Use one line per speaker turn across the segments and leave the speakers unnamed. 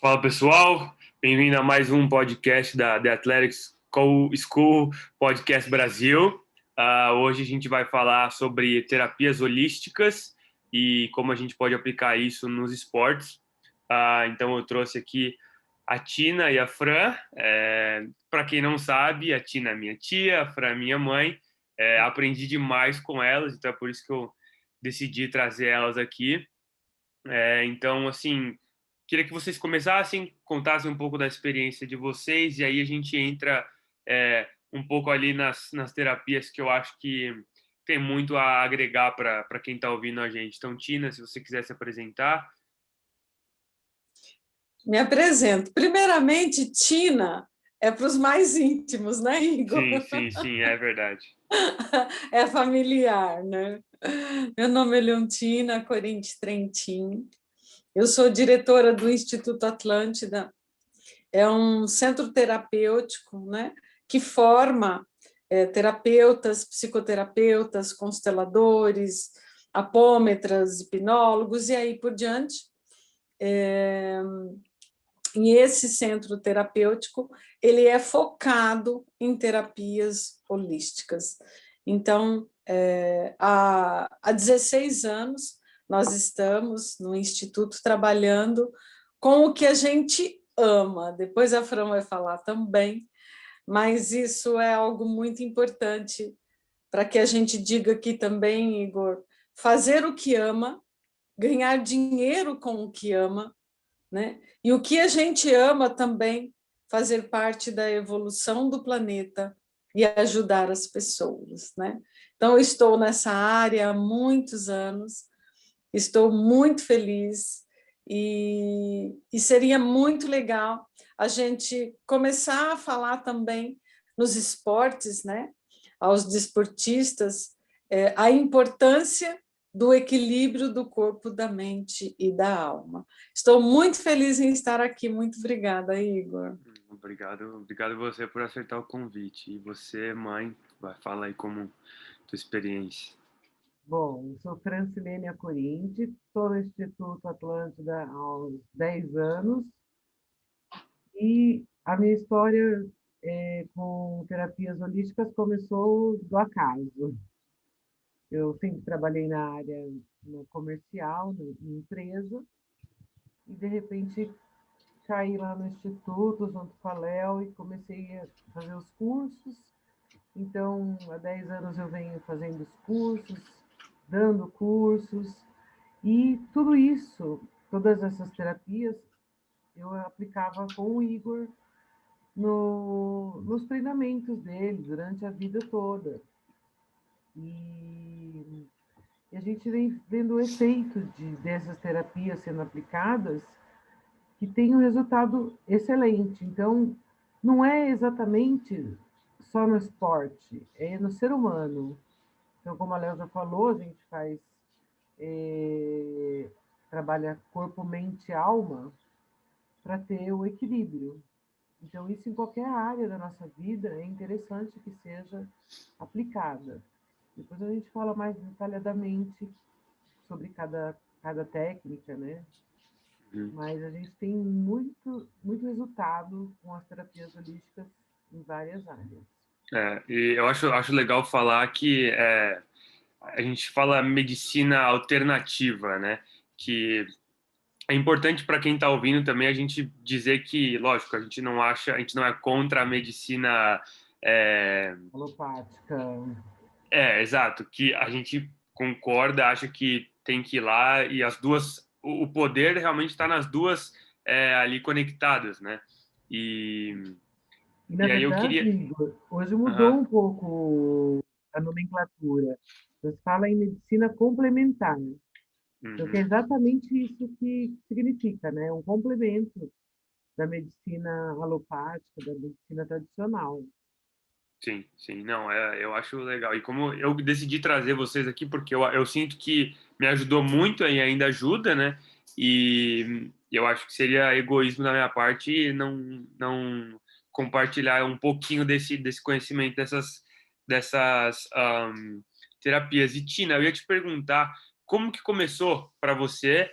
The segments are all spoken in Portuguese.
Fala pessoal, bem-vindo a mais um podcast da The Athletics School Podcast Brasil. Hoje a gente vai falar sobre terapias holísticas e como a gente pode aplicar isso nos esportes. Então eu trouxe aqui a Tina e a Fran. Para quem não sabe, a Tina é minha tia, a Fran é minha mãe. Aprendi demais com elas, então é por isso que eu decidi trazer elas aqui. Então, assim, queria que vocês começassem, contassem um pouco da experiência de vocês, e aí a gente entra um pouco ali nas terapias que eu acho que tem muito a agregar para quem está ouvindo a gente. Então, Tina, se você quiser se apresentar.
Me apresento. Primeiramente, Tina é para os mais íntimos, né, Igor?
Sim, é verdade.
É familiar, né? Meu nome é Leontina Corinti Trentin. Eu sou diretora do Instituto Atlântida. É um centro terapêutico, né, que forma terapeutas, psicoterapeutas, consteladores, apômetras, hipnólogos e aí por diante. E esse centro terapêutico, ele é focado em terapias holísticas. Então, há 16 anos, nós estamos no Instituto trabalhando com o que a gente ama. Depois a Fran vai falar também, mas isso é algo muito importante para que a gente diga aqui também, Igor, fazer o que ama, ganhar dinheiro com o que ama, né? E o que a gente ama também, fazer parte da evolução do planeta e ajudar as pessoas, né? Então, eu estou nessa área há muitos anos, estou muito feliz e seria muito legal a gente começar a falar também nos esportes, né? Aos desportistas, a importância do equilíbrio do corpo, da mente e da alma. Estou muito feliz em estar aqui. Muito obrigada, Igor.
Obrigado você por aceitar o convite. E você, mãe, vai falar aí como tua experiência.
Bom, eu sou Francilene Acorindi, estou no Instituto Atlântida há uns 10 anos e a minha história com terapias holísticas começou do acaso. Eu sempre trabalhei na área no comercial, na empresa, e de repente caí lá no Instituto junto com a Léo e comecei a fazer os cursos. Então, há 10 anos eu venho fazendo os cursos, dando cursos, e tudo isso, todas essas terapias, eu aplicava com o Igor nos treinamentos dele, durante a vida toda. E a gente vem vendo o efeito dessas terapias sendo aplicadas, que tem um resultado excelente. Então, não é exatamente só no esporte, é no ser humano. Então, como a Léo já falou, a gente faz trabalha corpo, mente e alma para ter o equilíbrio. Então, isso em qualquer área da nossa vida é interessante que seja aplicada. Depois a gente fala mais detalhadamente sobre cada técnica, né? Mas a gente tem muito resultado com as terapias holísticas em várias áreas.
E eu acho legal falar que a gente fala medicina alternativa, né? Que é importante para quem está ouvindo também a gente dizer que, lógico, a gente não é contra a medicina.
Alopática.
Exato, que a gente concorda, acha que tem que ir lá e as duas, o poder realmente está nas duas ali conectadas, né? E,
E, na
e aí eu
verdade,
queria.
Igor, hoje mudou
Aham,
um pouco a nomenclatura. Você fala em medicina complementar, então, que é
uhum.
exatamente isso que significa, né? Um complemento da medicina alopática, da medicina tradicional.
Sim, não, eu acho legal. E como eu decidi trazer vocês aqui, porque eu sinto que me ajudou muito e ainda ajuda, né? E eu acho que seria egoísmo da minha parte não compartilhar um pouquinho desse conhecimento, dessas terapias. E, Tina, eu ia te perguntar como que começou para você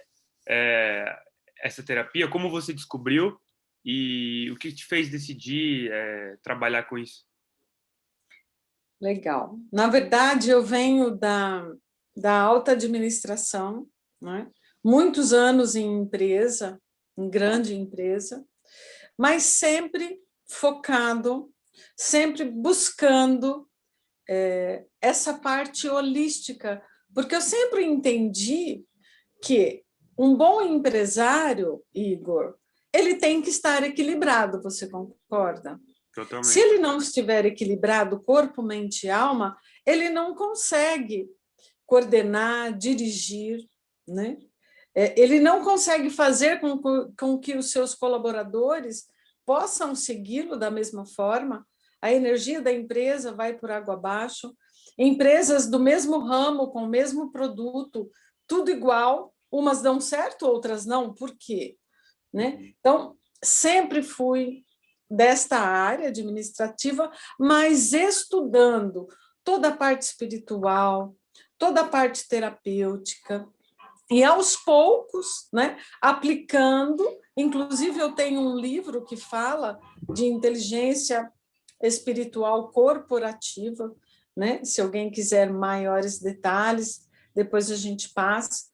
é, essa terapia? Como você descobriu e o que te fez decidir trabalhar com isso?
Legal. Na verdade, eu venho da alta administração, né? Muitos anos em empresa, em grande empresa, mas sempre focado, sempre buscando essa parte holística, porque eu sempre entendi que um bom empresário, Igor, ele tem que estar equilibrado, você concorda? Se
Totalmente.
ele não estiver equilibrado, corpo, mente e alma, ele não consegue coordenar, dirigir, né? Ele não consegue fazer com que os seus colaboradores possam segui-lo da mesma forma. A energia da empresa vai por água abaixo. Empresas do mesmo ramo, com o mesmo produto, tudo igual, umas dão certo, outras não. Por quê? Né? Então, sempre fui desta área administrativa, mas estudando toda a parte espiritual, toda a parte terapêutica, e aos poucos, né, aplicando, inclusive eu tenho um livro que fala de inteligência espiritual corporativa, né? Se alguém quiser maiores detalhes, depois a gente passa.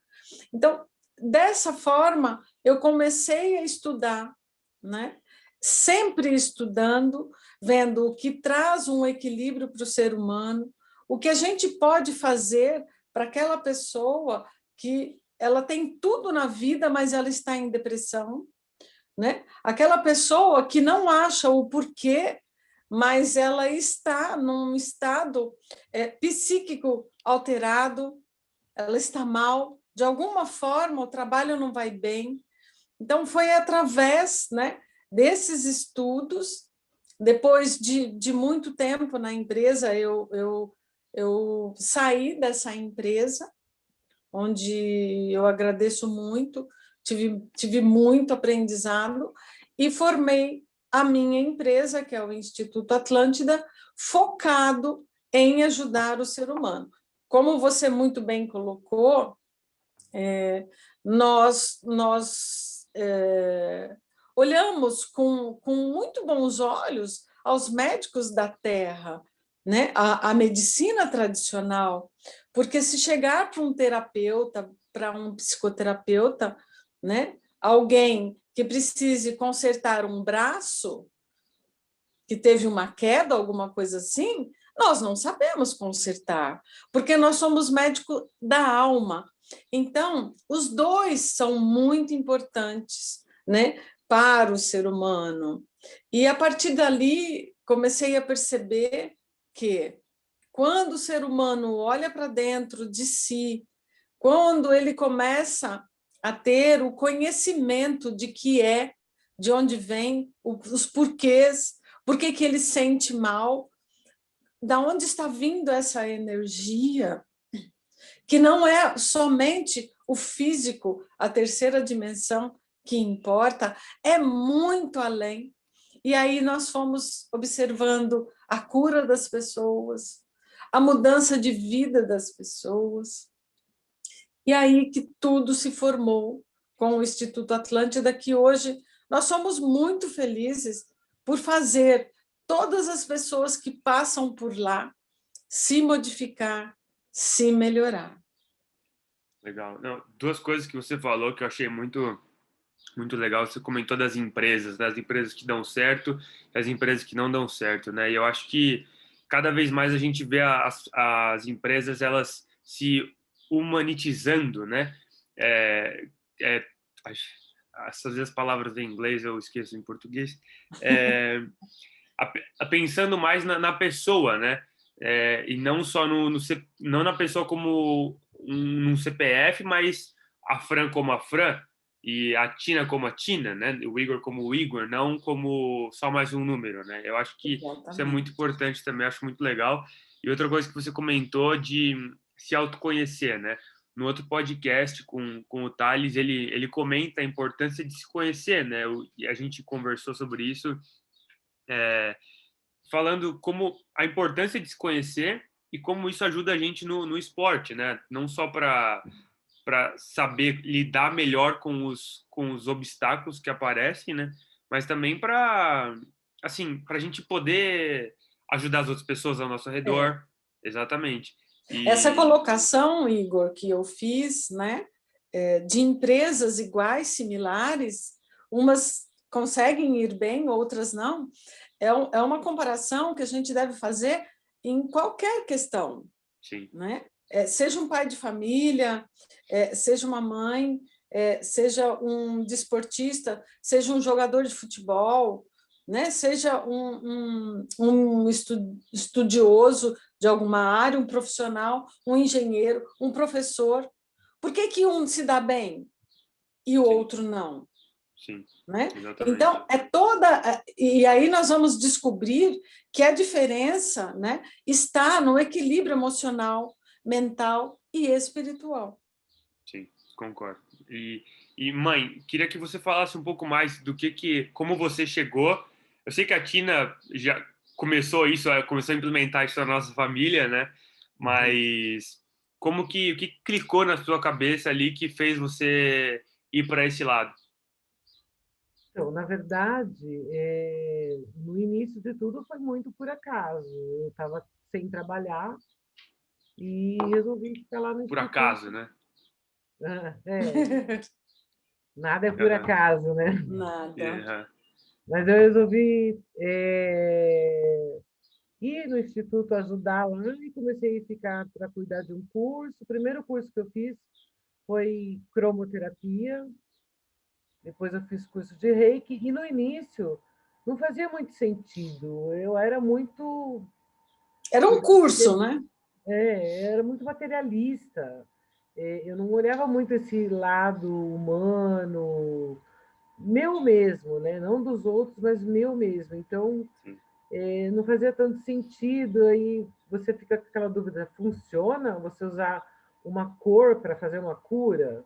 Então, dessa forma, eu comecei a estudar, né? Sempre estudando, vendo o que traz um equilíbrio para o ser humano, o que a gente pode fazer para aquela pessoa que ela tem tudo na vida, mas ela está em depressão, né? Aquela pessoa que não acha o porquê, mas ela está num estado psíquico alterado, ela está mal, de alguma forma o trabalho não vai bem. Então, foi através, né, desses estudos, depois de muito tempo na empresa, eu saí dessa empresa, onde eu agradeço muito, tive muito aprendizado, e formei a minha empresa, que é o Instituto Atlântida, focado em ajudar o ser humano. Como você muito bem colocou, nós olhamos com muito bons olhos aos médicos da terra, né? A medicina tradicional, porque se chegar para um terapeuta, para um psicoterapeuta, né? Alguém que precise consertar um braço, que teve uma queda, alguma coisa assim, nós não sabemos consertar, porque nós somos médicos da alma. Então, os dois são muito importantes, né, para o ser humano. E a partir dali, comecei a perceber que quando o ser humano olha para dentro de si, quando ele começa a ter o conhecimento de que de onde vem, os porquês, por que ele sente mal, da onde está vindo essa energia, que não é somente o físico, a terceira dimensão que importa, é muito além. E aí nós fomos observando a cura das pessoas, a mudança de vida das pessoas. E aí que tudo se formou com o Instituto Atlântida, que hoje nós somos muito felizes por fazer todas as pessoas que passam por lá se modificar, se melhorar.
Legal. Não, duas coisas que você falou que eu achei muito legal. Você comentou das empresas, das empresas que dão certo e as empresas que não dão certo, né? E eu acho que cada vez mais a gente vê as empresas elas se humanitizando, né? É, é, essas vezes palavras em inglês eu esqueço em português. É, pensando mais na pessoa, né? E não só não na pessoa como um CPF, mas a Fran como a Fran e a Tina como a Tina, né? O Igor como o Igor, não como só mais um número, né? Eu acho que isso é muito importante também, acho muito legal. E outra coisa que você comentou de se autoconhecer, né? No outro podcast com o Thales, ele comenta a importância de se conhecer, né? E a gente conversou sobre isso, falando como a importância de se conhecer e como isso ajuda a gente no esporte, né? Não só para saber lidar melhor com os obstáculos que aparecem, né? Mas também para assim, para a gente poder ajudar as outras pessoas ao nosso
É.
redor. Exatamente.
Essa
E
colocação, Igor, que eu fiz, né, de empresas iguais, similares, umas conseguem ir bem, outras não, é uma comparação que a gente deve fazer em qualquer questão,
sim,
né? Seja um pai de família, seja uma mãe, seja um desportista, seja um jogador de futebol, né? Seja um estudioso de alguma área, um profissional, um engenheiro, um professor. Por que que um se dá bem e o
sim,
outro não?
sim,
Né?
exatamente.
Então, toda. E aí nós vamos descobrir que a diferença, né, está no equilíbrio emocional, mental e espiritual.
Sim, concordo. Mãe, queria que você falasse um pouco mais do como você chegou. Eu sei que a Tina já começou isso, começou a implementar isso na nossa família, né?
Uhum.
Mas o que clicou na sua cabeça ali que fez você ir para esse lado?
Então, na verdade, no início de tudo foi muito por acaso. Eu estava sem trabalhar e resolvi ficar lá no
Por
Instituto.
acaso, né?
Ah, é, nada é por
Aham,
acaso, né?
Nada.
aham,
Mas eu resolvi ir no Instituto ajudar lá e comecei a ficar para cuidar de um curso. O primeiro curso que eu fiz foi cromoterapia, depois eu fiz curso de Reiki, e no início não fazia muito sentido. Eu era muito.
Era um curso, né?
Era muito materialista. Eu não olhava muito esse lado humano, meu mesmo, né? Não dos outros, mas meu mesmo. Então,
sim.
não fazia tanto sentido. Aí você fica com aquela dúvida: funciona você usar uma cor para fazer uma cura?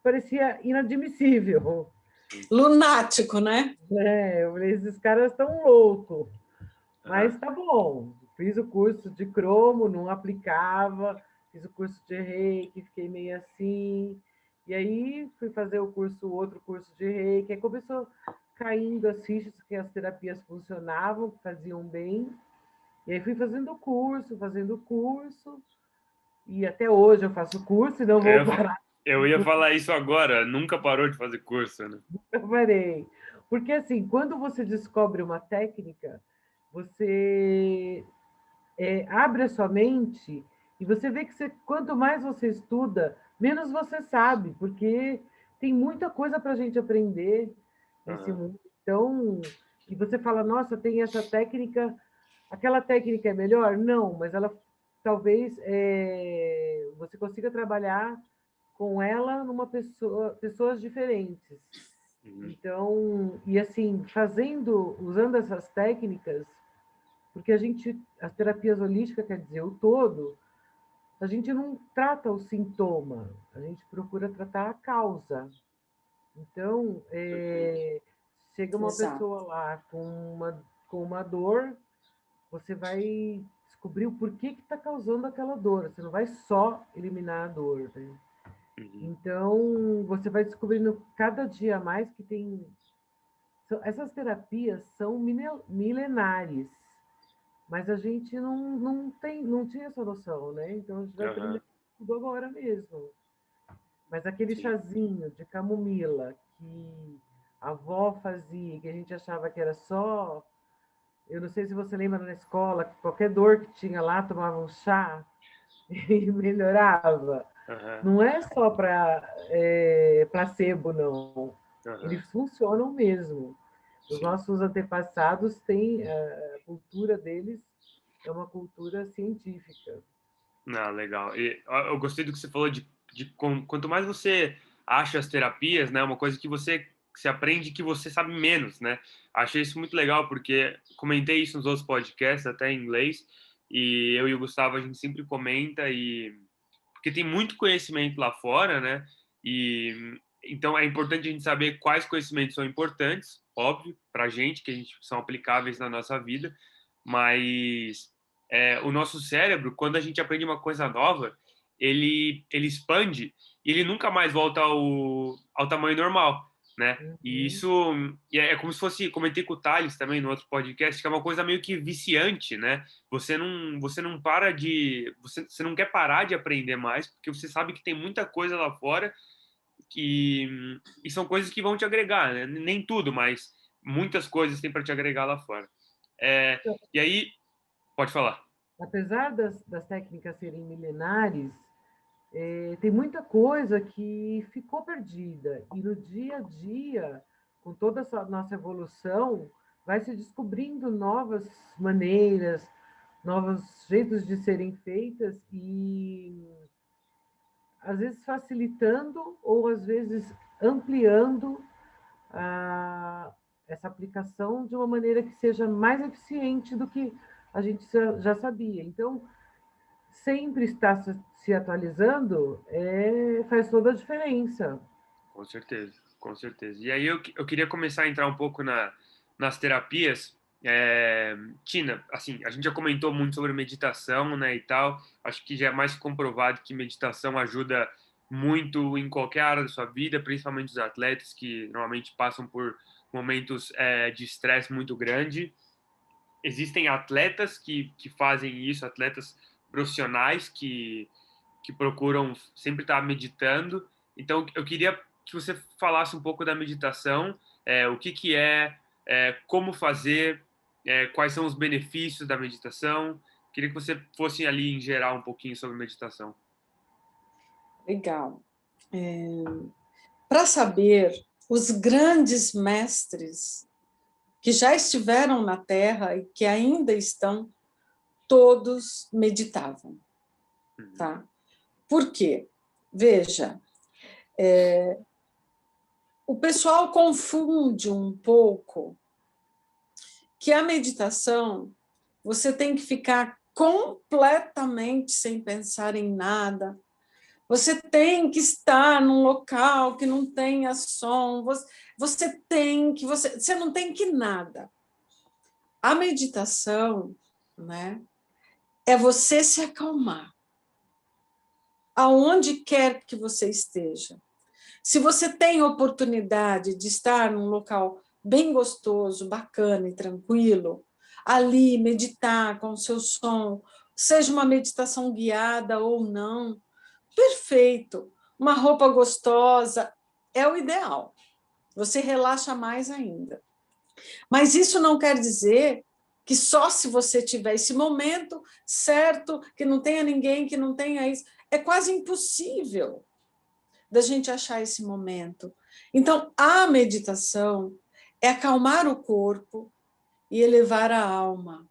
Parecia inadmissível.
Lunático, né?
Eu falei: esses caras estão loucos.
Aham,
Mas tá bom. Fiz o curso de cromo, não aplicava. Fiz o curso de reiki, fiquei meio assim. E aí fui fazer outro curso de reiki. Aí começou caindo as fichas que as terapias funcionavam, que faziam bem. E aí fui fazendo curso. E até hoje eu faço curso e não
Eu
vou
ia, fa-
parar.
eu ia falar isso agora, nunca parou de fazer curso, né?
Eu parei. Porque assim, quando você descobre uma técnica, você abre a sua mente e você vê que quanto mais você estuda, menos você sabe, porque tem muita coisa para a gente aprender nesse
Aham,
mundo. Então, e você fala: nossa, tem essa técnica, aquela técnica é melhor? Não, mas ela talvez você consiga trabalhar com ela pessoas diferentes.
uhum,
Então, e assim, usando essas técnicas, porque as terapias holísticas, quer dizer, o todo, a gente não trata o sintoma, a gente procura tratar a causa. Então,
perfeito.
chega uma
Exato.
pessoa lá com uma dor, você vai descobrir o porquê que está causando aquela dor. Você não vai só eliminar a dor, né?
Uhum,
Então, você vai descobrindo cada dia mais que essas terapias são milenares. Mas a gente não tinha essa noção, né? Então a gente vai aprender
aham,
tudo agora mesmo. Mas aquele
sim.
chazinho de camomila que a avó fazia, que a gente achava que era só. Eu não sei se você lembra na escola, qualquer dor que tinha lá, tomava um chá e melhorava.
Aham,
Não é só para placebo, não.
aham,
Eles funcionam mesmo. Os
sim.
nossos antepassados têm a cultura deles é uma cultura científica.
Ah, legal. Eu gostei do que você falou quanto mais você acha as terapias, né, uma coisa que você aprende que você sabe menos, né? Achei isso muito legal porque comentei isso nos outros podcasts, até em inglês, e eu e o Gustavo a gente sempre comenta e porque tem muito conhecimento lá fora, né? E então é importante a gente saber quais conhecimentos são importantes, óbvio, para a gente, que a gente são aplicáveis na nossa vida, mas o nosso cérebro, quando a gente aprende uma coisa nova, ele expande e ele nunca mais volta ao tamanho normal, né? E isso é como se fosse, comentei com o Thales também no outro podcast, que é uma coisa meio que viciante, né? Você não para de... Você não quer parar de aprender mais, porque você sabe que tem muita coisa lá fora e são coisas que vão te agregar, né? Nem tudo, mas muitas coisas tem para te agregar lá fora. E aí, pode falar.
Apesar das técnicas serem milenares, tem muita coisa que ficou perdida. E no dia a dia, com toda essa nossa evolução, vai se descobrindo novas maneiras, novos jeitos de serem feitas e, às vezes, facilitando ou, às vezes, ampliando essa aplicação de uma maneira que seja mais eficiente do que a gente já sabia. Então, sempre estar se atualizando faz toda a diferença.
Com certeza, com certeza. E aí eu queria começar a entrar um pouco nas terapias. Tina, assim, a gente já comentou muito sobre meditação, né, e tal. Acho que já é mais comprovado que meditação ajuda muito em qualquer área da sua vida, principalmente os atletas que normalmente passam por momentos de estresse muito grande. Existem atletas que fazem isso, atletas profissionais que procuram sempre estar meditando. Então, eu queria que você falasse um pouco da meditação, o que como fazer, quais são os benefícios da meditação. Queria que você fosse ali em geral um pouquinho sobre meditação.
Legal. Para saber, os grandes mestres que já estiveram na Terra e que ainda estão, todos meditavam. Tá? Por quê? Veja, o pessoal confunde um pouco que a meditação você tem que ficar completamente sem pensar em nada. Você tem que estar num local que não tenha som. Você não tem que nada. A meditação, né, é você se acalmar. Aonde quer que você esteja. Se você tem oportunidade de estar num local bem gostoso, bacana e tranquilo, ali meditar com o seu som, seja uma meditação guiada ou não, perfeito. Uma roupa gostosa é o ideal. Você relaxa mais ainda. Mas isso não quer dizer que só se você tiver esse momento certo, que não tenha ninguém, que não tenha isso, é quase impossível da gente achar esse momento. Então, a meditação é acalmar o corpo e elevar a alma.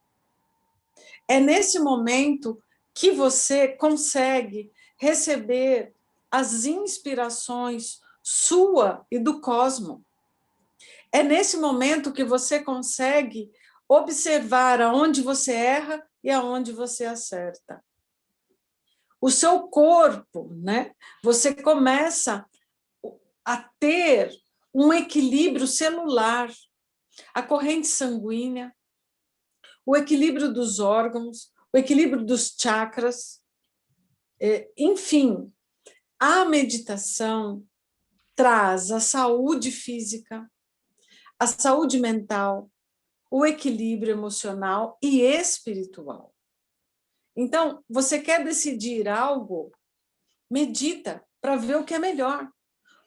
É nesse momento que você consegue receber as inspirações sua e do cosmos. É nesse momento que você consegue observar aonde você erra e aonde você acerta. O seu corpo, né? Você começa a ter um equilíbrio celular, a corrente sanguínea, o equilíbrio dos órgãos, o equilíbrio dos chakras. Enfim, a meditação traz a saúde física, a saúde mental, o equilíbrio emocional e espiritual. Então, você quer decidir algo, medita para ver o que é melhor.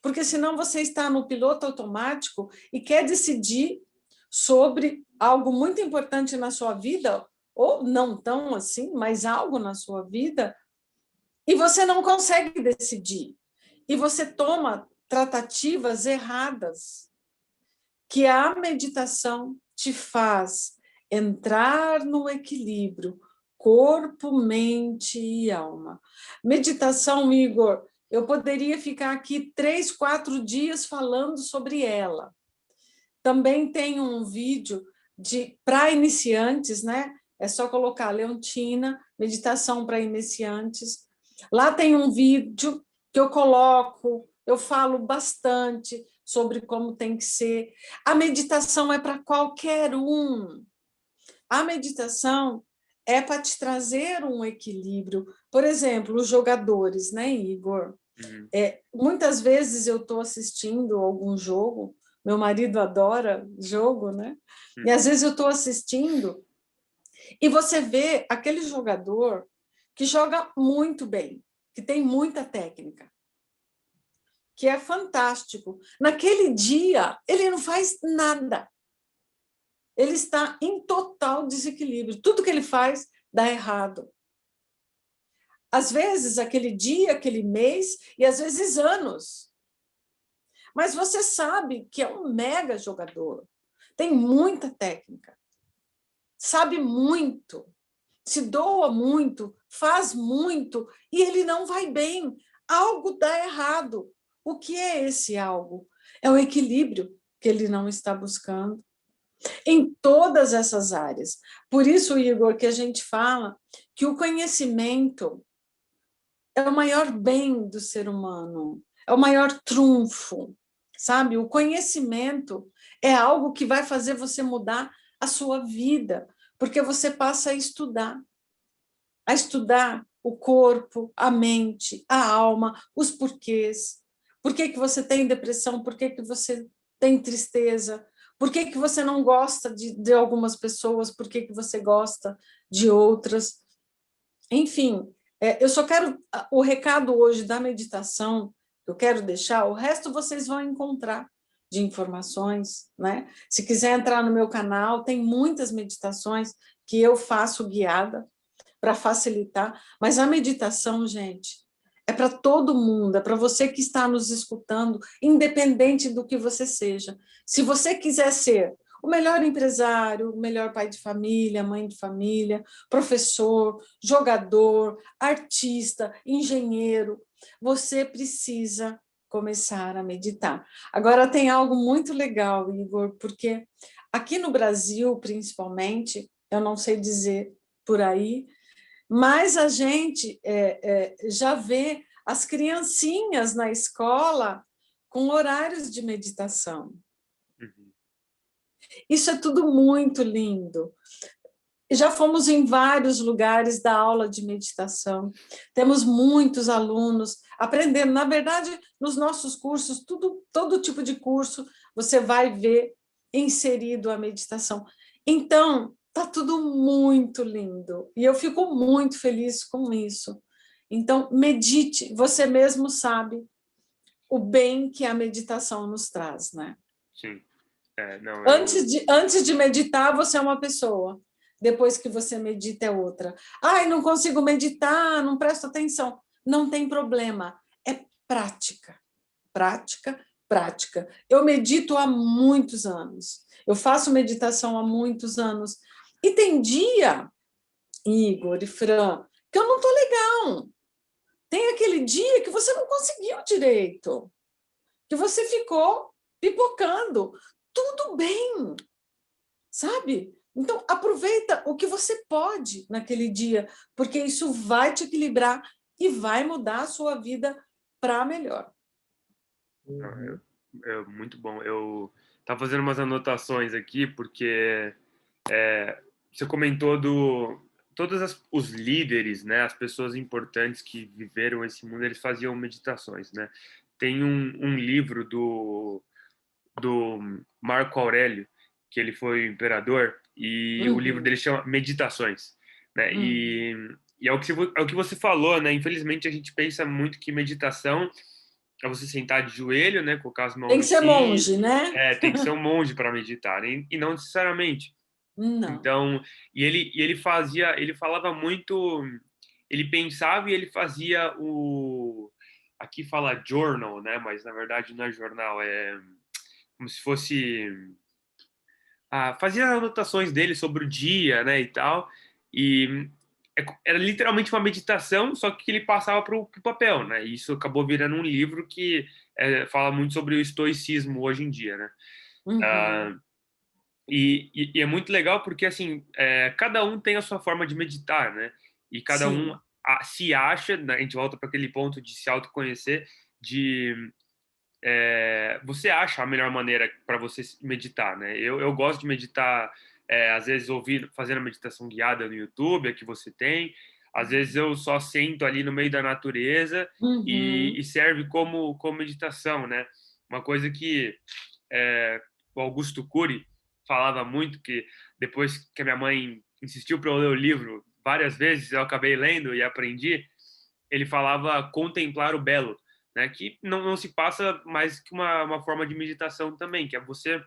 Porque senão você está no piloto automático e quer decidir sobre algo muito importante na sua vida, ou não tão assim, mas algo na sua vida, e você não consegue decidir. E você toma tratativas erradas, que a meditação te faz entrar no equilíbrio, corpo, mente e alma. Meditação, Igor, eu poderia ficar aqui 3, 4 dias falando sobre ela. Também tem um vídeo para iniciantes, né? É só colocar Leontina, meditação para iniciantes. Lá tem um vídeo que eu coloco, eu falo bastante sobre como tem que ser. A meditação é para qualquer um. A meditação é para te trazer um equilíbrio, Por exemplo, os jogadores, né, Igor?
Uhum.
Muitas vezes eu estou assistindo algum jogo, meu marido adora jogo, né? E às vezes eu estou assistindo e você vê aquele jogador que joga muito bem, que tem muita técnica, que é fantástico. Naquele dia, ele não faz nada. Ele está em total desequilíbrio. Tudo que ele faz dá errado. Às vezes, aquele dia, aquele mês, e às vezes anos. Mas você sabe que é um mega jogador, tem muita técnica, sabe muito, se doa muito, faz muito, e ele não vai bem. Algo dá errado. O que é esse algo? É o equilíbrio que ele não está buscando em todas essas áreas. Por isso, Igor, que a gente fala que o conhecimento é o maior bem do ser humano, é o maior trunfo, sabe? O conhecimento é algo que vai fazer você mudar a sua vida, porque você passa a estudar o corpo, a mente, a alma, os porquês. Por que você tem depressão? Por que você tem tristeza? Por que você não gosta de algumas pessoas? Por que você gosta de outras? Enfim, eu só quero o recado hoje da meditação, que eu quero deixar, o resto vocês vão encontrar de informações, né? Se quiser entrar no meu canal, tem muitas meditações que eu faço guiada para facilitar, mas a meditação, gente, é para todo mundo, é para você que está nos escutando, independente do que você seja. Se você quiser ser o melhor empresário, o melhor pai de família, mãe de família, professor, jogador, artista, engenheiro, você precisa começar a meditar. Agora, tem algo muito legal, Igor, porque aqui no Brasil, principalmente, eu não sei dizer por aí, mas a gente já vê as criancinhas na escola com horários de meditação.
Uhum.
Isso é tudo muito lindo. Já fomos em vários lugares da aula de meditação. Temos muitos alunos aprendendo. Na verdade, nos nossos cursos, todo tipo de curso, você vai ver inserido a meditação. Então, está tudo muito lindo. E eu fico muito feliz com isso. Então, medite. Você mesmo sabe o bem que a meditação nos traz, né?
Sim. Não,
Antes de meditar, você é uma pessoa. Depois que você medita, é outra. Ai, não consigo meditar, não presto atenção. Não tem problema. É prática. Prática, prática. Eu medito há muitos anos. Eu faço meditação há muitos anos. E tem dia, Igor e Fran, que eu não estou legal. Tem aquele dia que você não conseguiu direito, que você ficou pipocando. Tudo bem, sabe? Então, aproveita o que você pode naquele dia, porque isso vai te equilibrar e vai mudar a sua vida para melhor.
Não, muito bom. Eu estava fazendo umas anotações aqui, porque você comentou os líderes, né, as pessoas importantes que viveram esse mundo, eles faziam meditações, né? Tem um livro do Marco Aurélio, que ele foi imperador, e o livro dele chama Meditações, né? E é o que você falou, né? Infelizmente a gente pensa muito que meditação é você sentar de joelho, né? Colocar as mãos
Tem que ser
assim,
monge, né?
tem que ser um monge para meditar, né? E não necessariamente.
Não.
Então, ele falava muito, ele pensava e ele fazia aqui fala journal, né? Mas na verdade não é jornal, é como se fosse fazia anotações dele sobre o dia, né, e tal, e era literalmente uma meditação, só que ele passava para o papel, né, e isso acabou virando um livro que fala muito sobre o estoicismo hoje em dia, né.
Uhum.
Ah, e é muito legal porque, assim, cada um tem a sua forma de meditar, né, e cada um
Sim.
se acha, né, a gente volta para aquele ponto de se autoconhecer, de você acha a melhor maneira para você meditar, né? Eu gosto de meditar, às vezes fazendo a meditação guiada no YouTube, a que você tem. Às vezes eu só sento ali no meio da natureza e serve como meditação, né? Uma coisa que o Augusto Cury falava muito, que depois que a minha mãe insistiu para eu ler o livro várias vezes, eu acabei lendo e aprendi, ele falava contemplar o belo, né? Que não se passa mais que uma forma de meditação também, que é você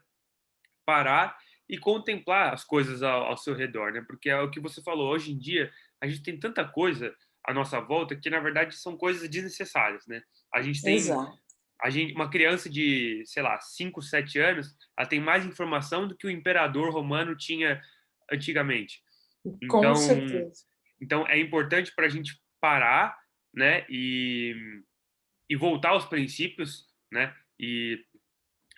parar e contemplar as coisas ao seu redor, né? Porque é o que você falou, hoje em dia a gente tem tanta coisa à nossa volta que na verdade são coisas desnecessárias, né? A gente tem
Exato.
uma criança de, sei lá, 5, 7 anos, ela tem mais informação do que o imperador romano tinha antigamente.
Com
Então,
certeza.
então é importante para a gente parar, né, e voltar aos princípios, né, e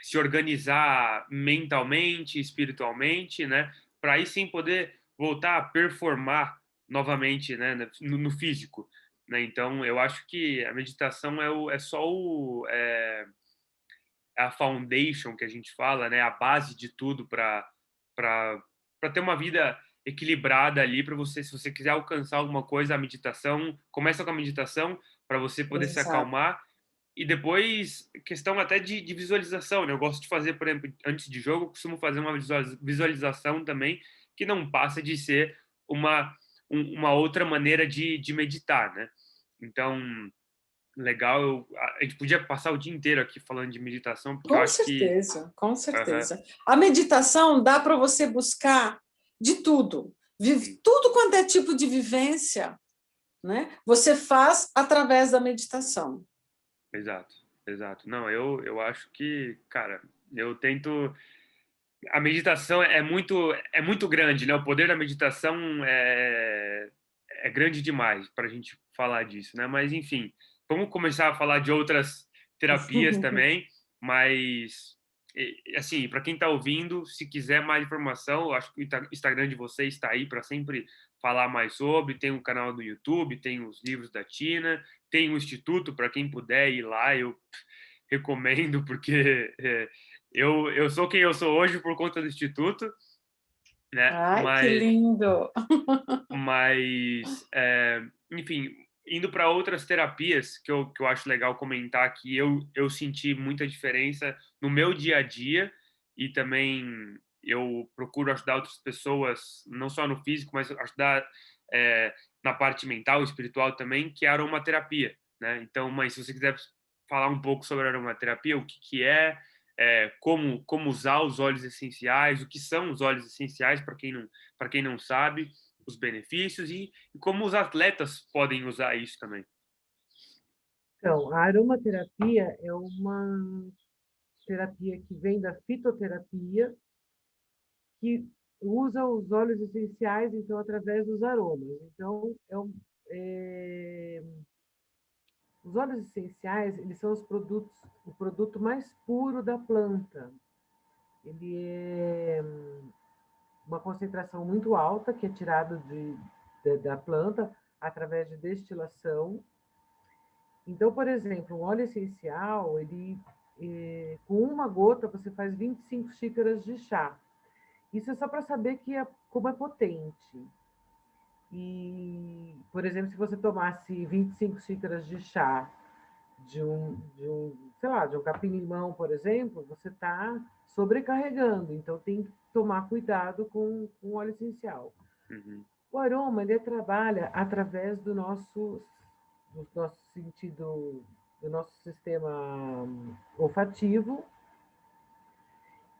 se organizar mentalmente, espiritualmente, né, para aí sim poder voltar a performar novamente, né, no físico, né? Então, eu acho que a meditação é só a foundation que a gente fala, né, a base de tudo para ter uma vida equilibrada ali para você, se você quiser alcançar alguma coisa, a meditação começa com a meditação para você poder se
Exato.
acalmar e depois, questão até de visualização, né? Eu gosto de fazer, por exemplo, antes de jogo, eu costumo fazer uma visualização também, que não passa de ser uma outra maneira de meditar, né? Então, legal, a gente podia passar o dia inteiro aqui falando de meditação, porque eu
Com
acho que...
certeza, com
Aham,
certeza. A meditação dá para você buscar de tudo,
sim,
tudo quanto é tipo de vivência, né? Você faz através da meditação.
exato, exato. Não, eu acho que, cara, eu tento... A meditação é muito grande, né? O poder da meditação é grande demais para a gente falar disso, né? Mas, enfim, vamos começar a falar de outras terapias também, mas, assim, para quem está ouvindo, se quiser mais informação, eu acho que o Instagram de vocês está aí para sempre falar mais sobre, tem um canal no YouTube, tem os livros da Tina, tem um instituto para quem puder ir lá, eu recomendo, porque eu sou quem eu sou hoje por conta do Instituto, né?
Ai, que lindo!
Mas enfim, indo para outras terapias que eu acho legal comentar que eu senti muita diferença no meu dia a dia e também eu procuro ajudar outras pessoas, não só no físico, mas ajudar na parte mental, espiritual também, que é a aromaterapia, né? Então, mas se você quiser falar um pouco sobre a aromaterapia, o que como usar os óleos essenciais, o que são os óleos essenciais para quem não sabe, os benefícios e como os atletas podem usar isso também.
Então, a aromaterapia é uma terapia que vem da fitoterapia, que usa os óleos essenciais, então, através dos aromas. Então, os óleos essenciais, eles são o produto mais puro da planta. Ele é uma concentração muito alta, que é tirado da planta através de destilação. Então, por exemplo, um óleo essencial, com uma gota, você faz 25 xícaras de chá. Isso é só para saber como é potente. E, por exemplo, se você tomasse 25 xícaras de chá sei lá, de um capim-limão, por exemplo, você está sobrecarregando. Então, tem que tomar cuidado com o óleo essencial.
Uhum.
O aroma, ele trabalha através do nosso sentido, do nosso sistema olfativo,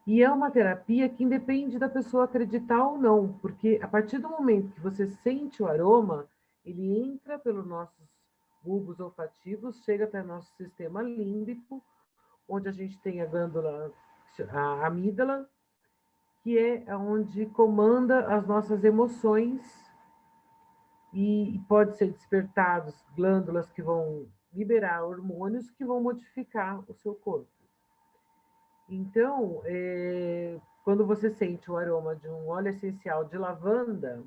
e é uma terapia que independe da pessoa acreditar ou não, porque a partir do momento que você sente o aroma, ele entra pelos nossos bulbos olfativos, chega até nosso sistema límbico, onde a gente tem a glândula, a amígdala, que é onde comanda as nossas emoções e pode ser despertados glândulas que vão liberar hormônios que vão modificar o seu corpo. Então, quando você sente o aroma de um óleo essencial de lavanda,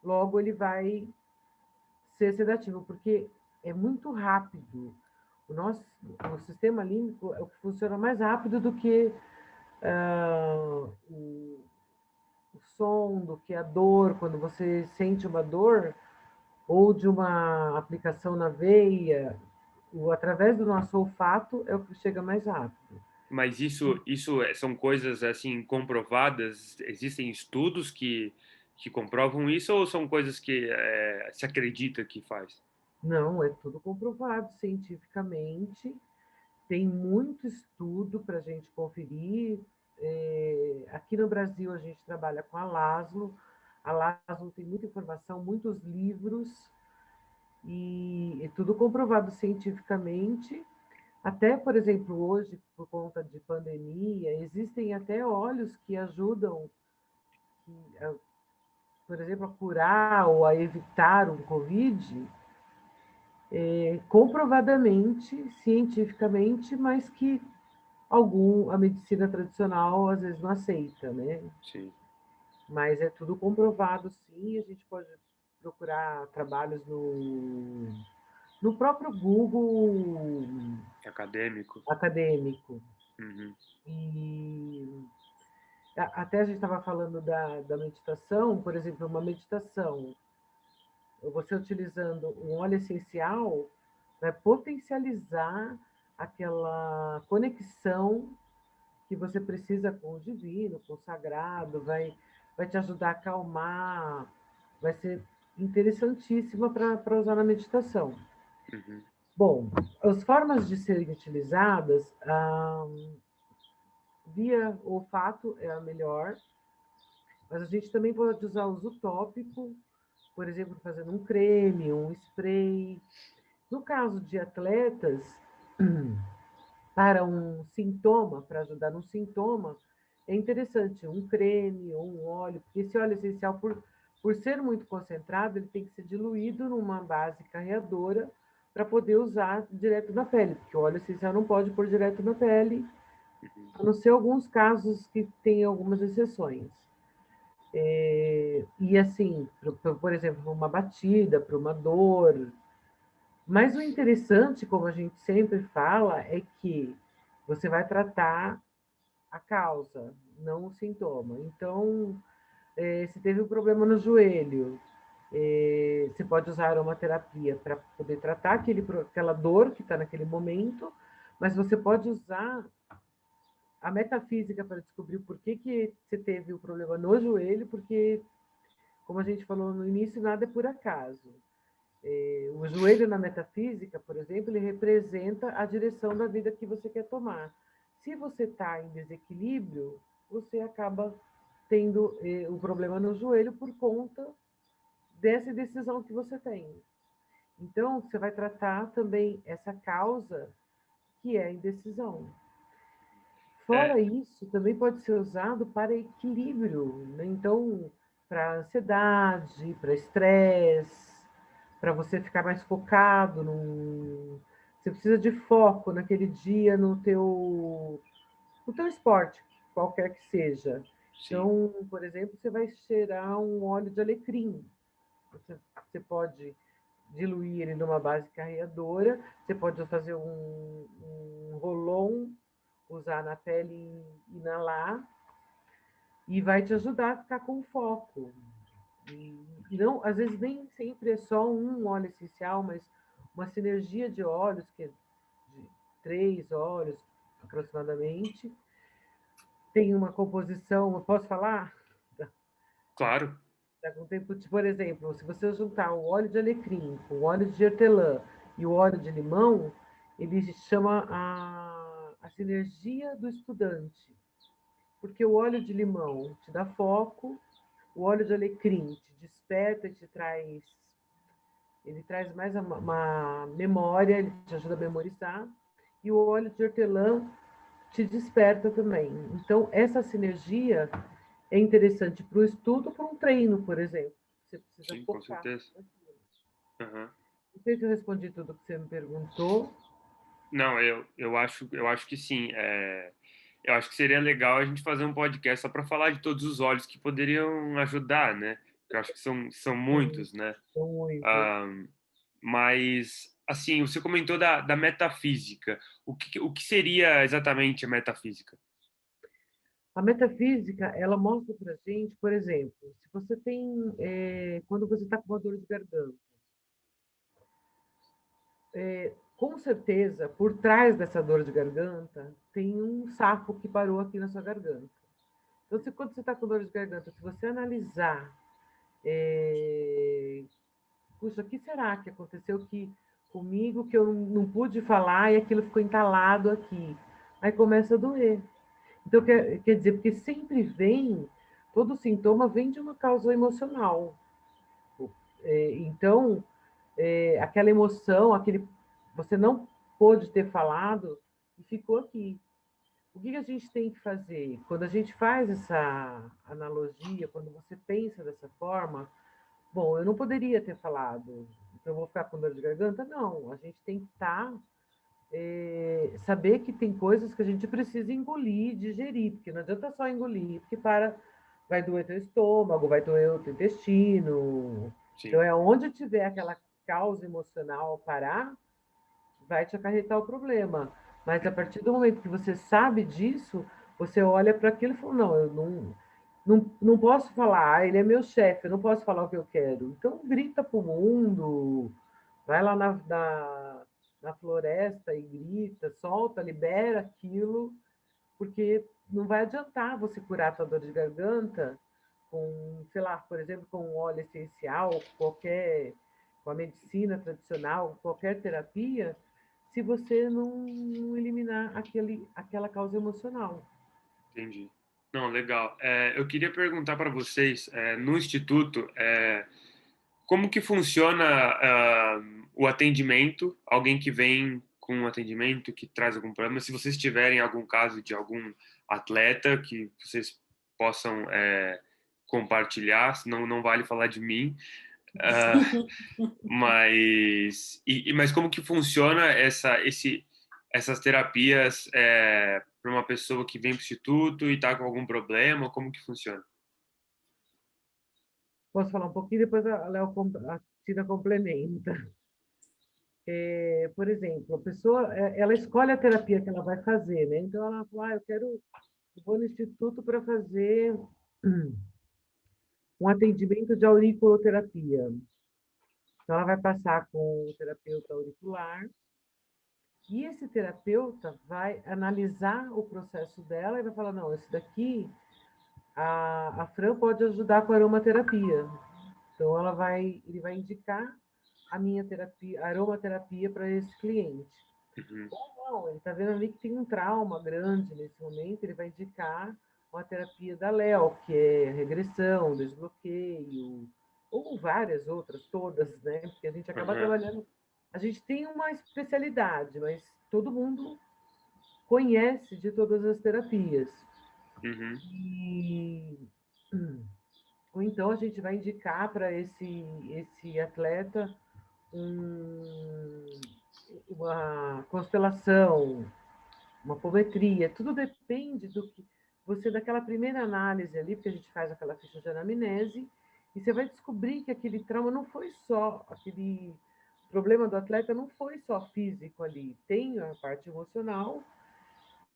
logo ele vai ser sedativo, porque é muito rápido. O sistema límbico é o que funciona mais rápido do que o som, do que a dor. Quando você sente uma dor, ou de uma aplicação na veia, através do nosso olfato é o que chega mais rápido.
Mas são coisas assim comprovadas? Existem estudos que comprovam isso ou são coisas que se acredita que faz?
Não, é tudo comprovado cientificamente. Tem muito estudo para a gente conferir. Aqui no Brasil, a gente trabalha com a Laszlo. A Laszlo tem muita informação, muitos livros, e é tudo comprovado cientificamente. Até, por exemplo, hoje, por conta de pandemia, existem até óleos que ajudam, por exemplo, a curar ou a evitar o Covid, comprovadamente, cientificamente, mas que a medicina tradicional às vezes não aceita, né?
Sim.
Mas é tudo comprovado, sim. A gente pode procurar trabalhos no próprio Google
Acadêmico.
acadêmico.
Uhum.
E até a gente estava falando da meditação, por exemplo, uma meditação, você utilizando um óleo essencial, vai potencializar aquela conexão que você precisa com o divino, com o sagrado, vai te ajudar a acalmar, vai ser interessantíssima para usar na meditação.
Uhum.
Bom, as formas de serem utilizadas, via olfato é a melhor, mas a gente também pode usar uso tópico, por exemplo, fazendo um creme, um spray. No caso de atletas, para um sintoma, para ajudar no sintoma, é interessante um creme ou um óleo, porque esse óleo essencial, por ser muito concentrado, ele tem que ser diluído numa base carreadora para poder usar direto na pele, porque o óleo essencial não pode pôr direto na pele,
Uhum.
a não ser alguns casos que tem algumas exceções. E assim, por exemplo, uma batida, para uma dor. Mas o interessante, como a gente sempre fala, é que você vai tratar a causa, não o sintoma. Então, se teve um problema no joelho, você pode usar aromaterapia para poder tratar aquela dor que está naquele momento, mas você pode usar a metafísica para descobrir por que você teve o problema no joelho, porque, como a gente falou no início, nada é por acaso. O joelho na metafísica, por exemplo, ele representa a direção da vida que você quer tomar. Se você está em desequilíbrio, você acaba tendo o problema no joelho por conta dessa decisão que você tem. Então, você vai tratar também essa causa que é a indecisão.
É,
Fora isso, também pode ser usado para equilíbrio, né? Então, para ansiedade, para estresse, para você ficar mais focado. Você precisa de foco naquele dia no teu esporte, qualquer que seja.
sim.
Então, por exemplo, você vai cheirar um óleo de alecrim. Você pode diluir ele numa base carreadora, você pode fazer um rolon, usar na pele e inalar, e vai te ajudar a ficar com foco. E não, às vezes nem sempre é só um óleo essencial, mas uma sinergia de óleos, que é de 3 óleos aproximadamente, tem uma composição, eu posso falar?
Claro.
Tá com tempo, por exemplo, se você juntar o óleo de alecrim com o óleo de hortelã e o óleo de limão, ele chama a sinergia do estudante. Porque o óleo de limão te dá foco, o óleo de alecrim te desperta, ele traz mais uma memória, ele te ajuda a memorizar, e o óleo de hortelã te desperta também. Então, essa sinergia é interessante para o estudo, para um treino, por exemplo. Você precisa
Sim, com
focar.
certeza. Uhum.
Não sei se eu respondi tudo que você me perguntou.
Não, eu acho que sim. Eu acho que seria legal a gente fazer um podcast só para falar de todos os óleos que poderiam ajudar, né? Eu acho que são
Sim,
muitos, né?
são muitos.
Ah, mas, assim, você comentou da metafísica. O que seria exatamente a metafísica?
A metafísica, ela mostra para a gente, por exemplo, se você tem, quando você está com uma dor de garganta, com certeza, por trás dessa dor de garganta, tem um sapo que parou aqui na sua garganta. Então, quando você está com dor de garganta, se você analisar, puxa, o que será que aconteceu comigo que eu não pude falar e aquilo ficou entalado aqui? Aí começa a doer. Então, quer dizer, porque sempre todo sintoma vem de uma causa emocional. Então, aquela emoção, você não pôde ter falado e ficou aqui. O que a gente tem que fazer? Quando a gente faz essa analogia, quando você pensa dessa forma, bom, eu não poderia ter falado, então eu vou ficar com dor de garganta? Não, a gente tem que saber que tem coisas que a gente precisa engolir, digerir, porque não adianta só engolir, porque vai doer teu estômago, vai doer o teu intestino.
Sim.
Então, onde tiver aquela causa emocional parar, vai te acarretar o problema. Mas a partir do momento que você sabe disso, você olha para aquilo e fala, não, eu não posso falar, ele é meu chefe, eu não posso falar o que eu quero. Então, grita para o mundo, vai lá na floresta e grita, solta, libera aquilo, porque não vai adiantar você curar a tua dor de garganta com, sei lá, por exemplo, com um óleo essencial, com a medicina tradicional, qualquer terapia, se você não eliminar aquela causa emocional.
Entendi. Não, legal. Eu queria perguntar para vocês, no Instituto, como que funciona o atendimento? Alguém que vem com um atendimento, que traz algum problema, se vocês tiverem algum caso de algum atleta que vocês possam compartilhar, senão não vale falar de mim. Mas como que funciona essas terapias para uma pessoa que vem para o Instituto e está com algum problema? Como que funciona?
Posso falar um pouquinho, depois a Tina complementa. Por exemplo, a pessoa ela escolhe a terapia que ela vai fazer, né? Então ela fala, eu vou no Instituto para fazer um atendimento de auriculoterapia. Então ela vai passar com o terapeuta auricular e esse terapeuta vai analisar o processo dela e vai falar, não, esse daqui a Fran pode ajudar com a aromaterapia. Então ele vai indicar a minha terapia, a aromaterapia para esse cliente.
Uhum.
Ou não, ele está vendo ali que tem um trauma grande nesse momento, ele vai indicar uma terapia da Léo, que é regressão, desbloqueio, ou várias outras, todas, né? Porque a gente acaba trabalhando. A gente tem uma especialidade, mas todo mundo conhece de todas as terapias.
Uhum.
Ou então a gente vai indicar para esse atleta uma constelação, uma apometria, tudo depende do que você, daquela primeira análise ali, porque a gente faz aquela ficha de anamnese, e você vai descobrir que aquele trauma não foi só, aquele problema do atleta não foi só físico ali, tem a parte emocional,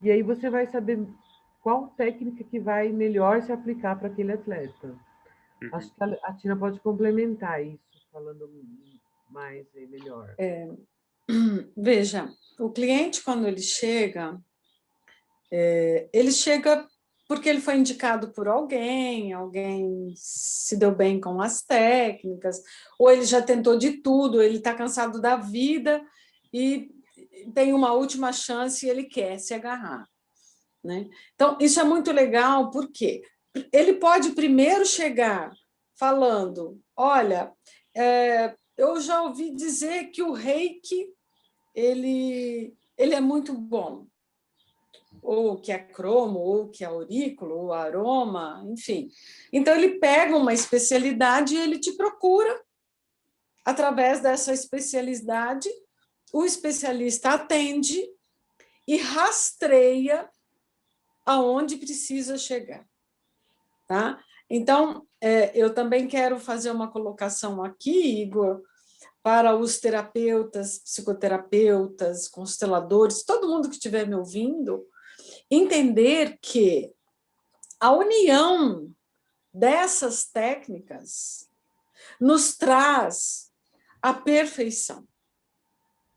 e aí você vai saber qual técnica que vai melhor se aplicar para aquele atleta.
Uhum.
Acho que a Tina pode complementar isso, falando mais e melhor.
Veja, o cliente, quando ele chega porque ele foi indicado por alguém se deu bem com as técnicas, ou ele já tentou de tudo, ele está cansado da vida e tem uma última chance e ele quer se agarrar, né? Então, isso é muito legal, porque ele pode primeiro chegar falando, olha, eu já ouvi dizer que o Reiki ele é muito bom, ou que é cromo, ou que é aurículo, ou aroma, enfim. Então, ele pega uma especialidade e ele te procura. Através dessa especialidade, o especialista atende e rastreia aonde precisa chegar. Tá? Então, eu também quero fazer uma colocação aqui, Igor, para os terapeutas, psicoterapeutas, consteladores, todo mundo que estiver me ouvindo, entender que a união dessas técnicas nos traz a perfeição.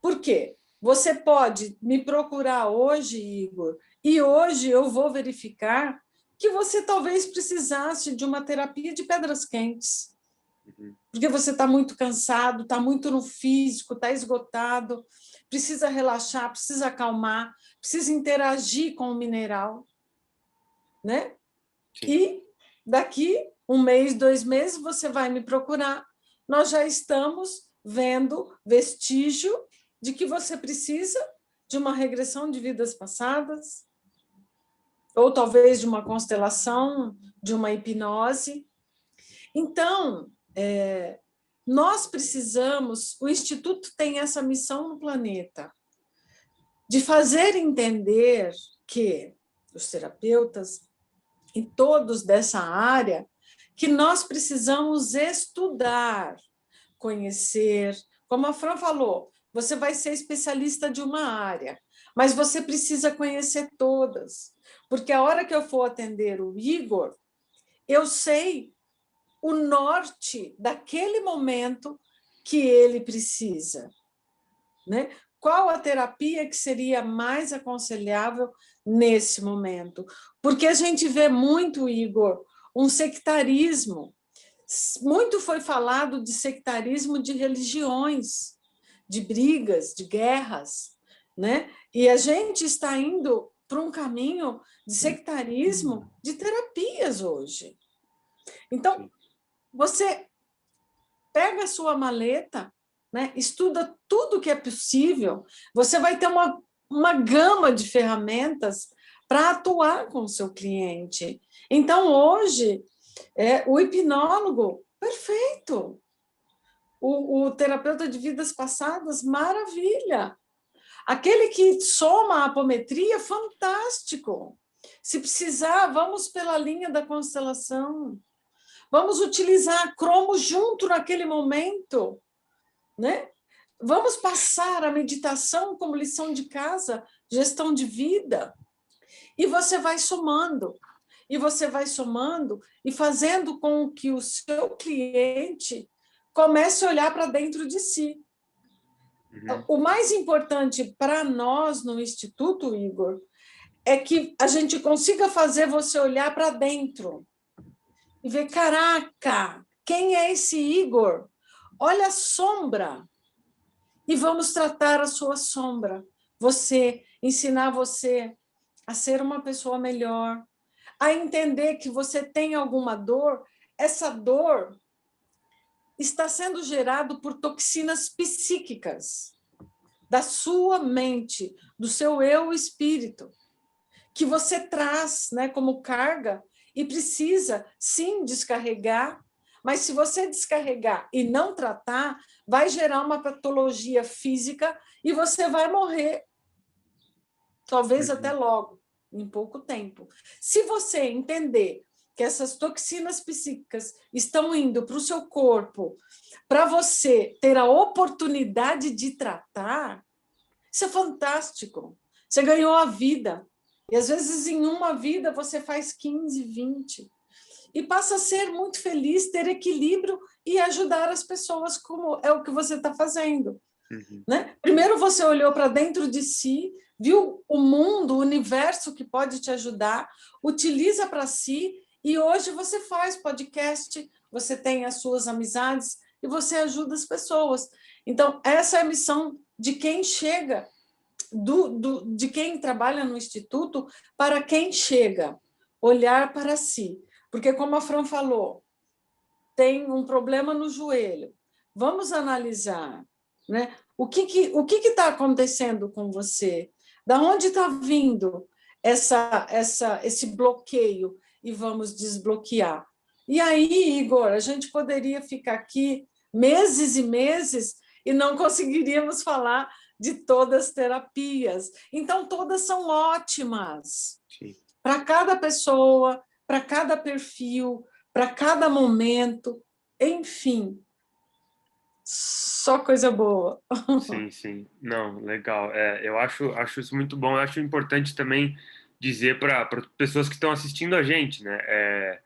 Por quê? Você pode me procurar hoje, Igor, e hoje eu vou verificar que você talvez precisasse de uma terapia de pedras quentes, porque você está muito cansado, está muito no físico, está esgotado, precisa relaxar, precisa acalmar, precisa interagir com o mineral, né?
Sim.
E daqui 1 mês, 2 meses, você vai me procurar. Nós já estamos vendo vestígio de que você precisa de uma regressão de vidas passadas, ou talvez de uma constelação, de uma hipnose. Então, nós precisamos, o Instituto tem essa missão no planeta, de fazer entender que os terapeutas e todos dessa área, que nós precisamos estudar, conhecer. Como a Fran falou, você vai ser especialista de uma área, mas você precisa conhecer todas, porque a hora que eu for atender o Igor, eu sei o norte daquele momento que ele precisa, né? Qual a terapia que seria mais aconselhável nesse momento? Porque a gente vê muito, Igor, um sectarismo. Muito foi falado de sectarismo de religiões, de brigas, de guerras, né? E a gente está indo para um caminho de sectarismo de terapias hoje. Então, você pega a sua maleta, né? Estuda tudo que é possível, você vai ter uma gama de ferramentas para atuar com o seu cliente. Então, hoje, o hipnólogo, perfeito. O terapeuta de vidas passadas, maravilha. Aquele que soma a apometria, fantástico. Se precisar, vamos pela linha da constelação. Vamos utilizar a cromo junto naquele momento, né? Vamos passar a meditação como lição de casa, gestão de vida. E você vai somando. E você vai somando e fazendo com que o seu cliente comece a olhar para dentro de si. O mais importante para nós no Instituto, Igor, é que a gente consiga fazer você olhar para dentro e ver, caraca, quem é esse Igor? Olha a sombra. E vamos tratar a sua sombra. Ensinar você a ser uma pessoa melhor, a entender que você tem alguma dor. Essa dor está sendo gerada por toxinas psíquicas da sua mente, do seu eu espírito, que você traz, né, como carga e precisa, sim, descarregar, mas se você descarregar e não tratar, vai gerar uma patologia física e você vai morrer, talvez até logo, em pouco tempo. Se você entender que essas toxinas psíquicas estão indo para o seu corpo, para você ter a oportunidade de tratar, isso é fantástico. Você ganhou a vida. E às vezes em uma vida você faz 15, 20. E passa a ser muito feliz, ter equilíbrio e ajudar as pessoas, como é o que você está fazendo. Né? Primeiro você olhou para dentro de si, viu o mundo, o universo que pode te ajudar, utiliza para si, e hoje você faz podcast, você tem as suas amizades e você ajuda as pessoas. Então, essa é a missão de quem chega, de quem trabalha no Instituto, para quem chega, olhar para si. Porque, como a Fran falou, tem um problema no joelho. Vamos analisar, né? O que está acontecendo com você? Da onde está vindo esse bloqueio? E vamos desbloquear. E aí, Igor, a gente poderia ficar aqui meses e meses e não conseguiríamos falar de todas as terapias. Então, todas são ótimas para cada pessoa, para cada perfil, para cada momento, enfim. Só coisa boa.
Sim, sim. Não, legal. Eu acho isso muito bom. Eu acho importante também dizer para pessoas que estão assistindo a gente, né?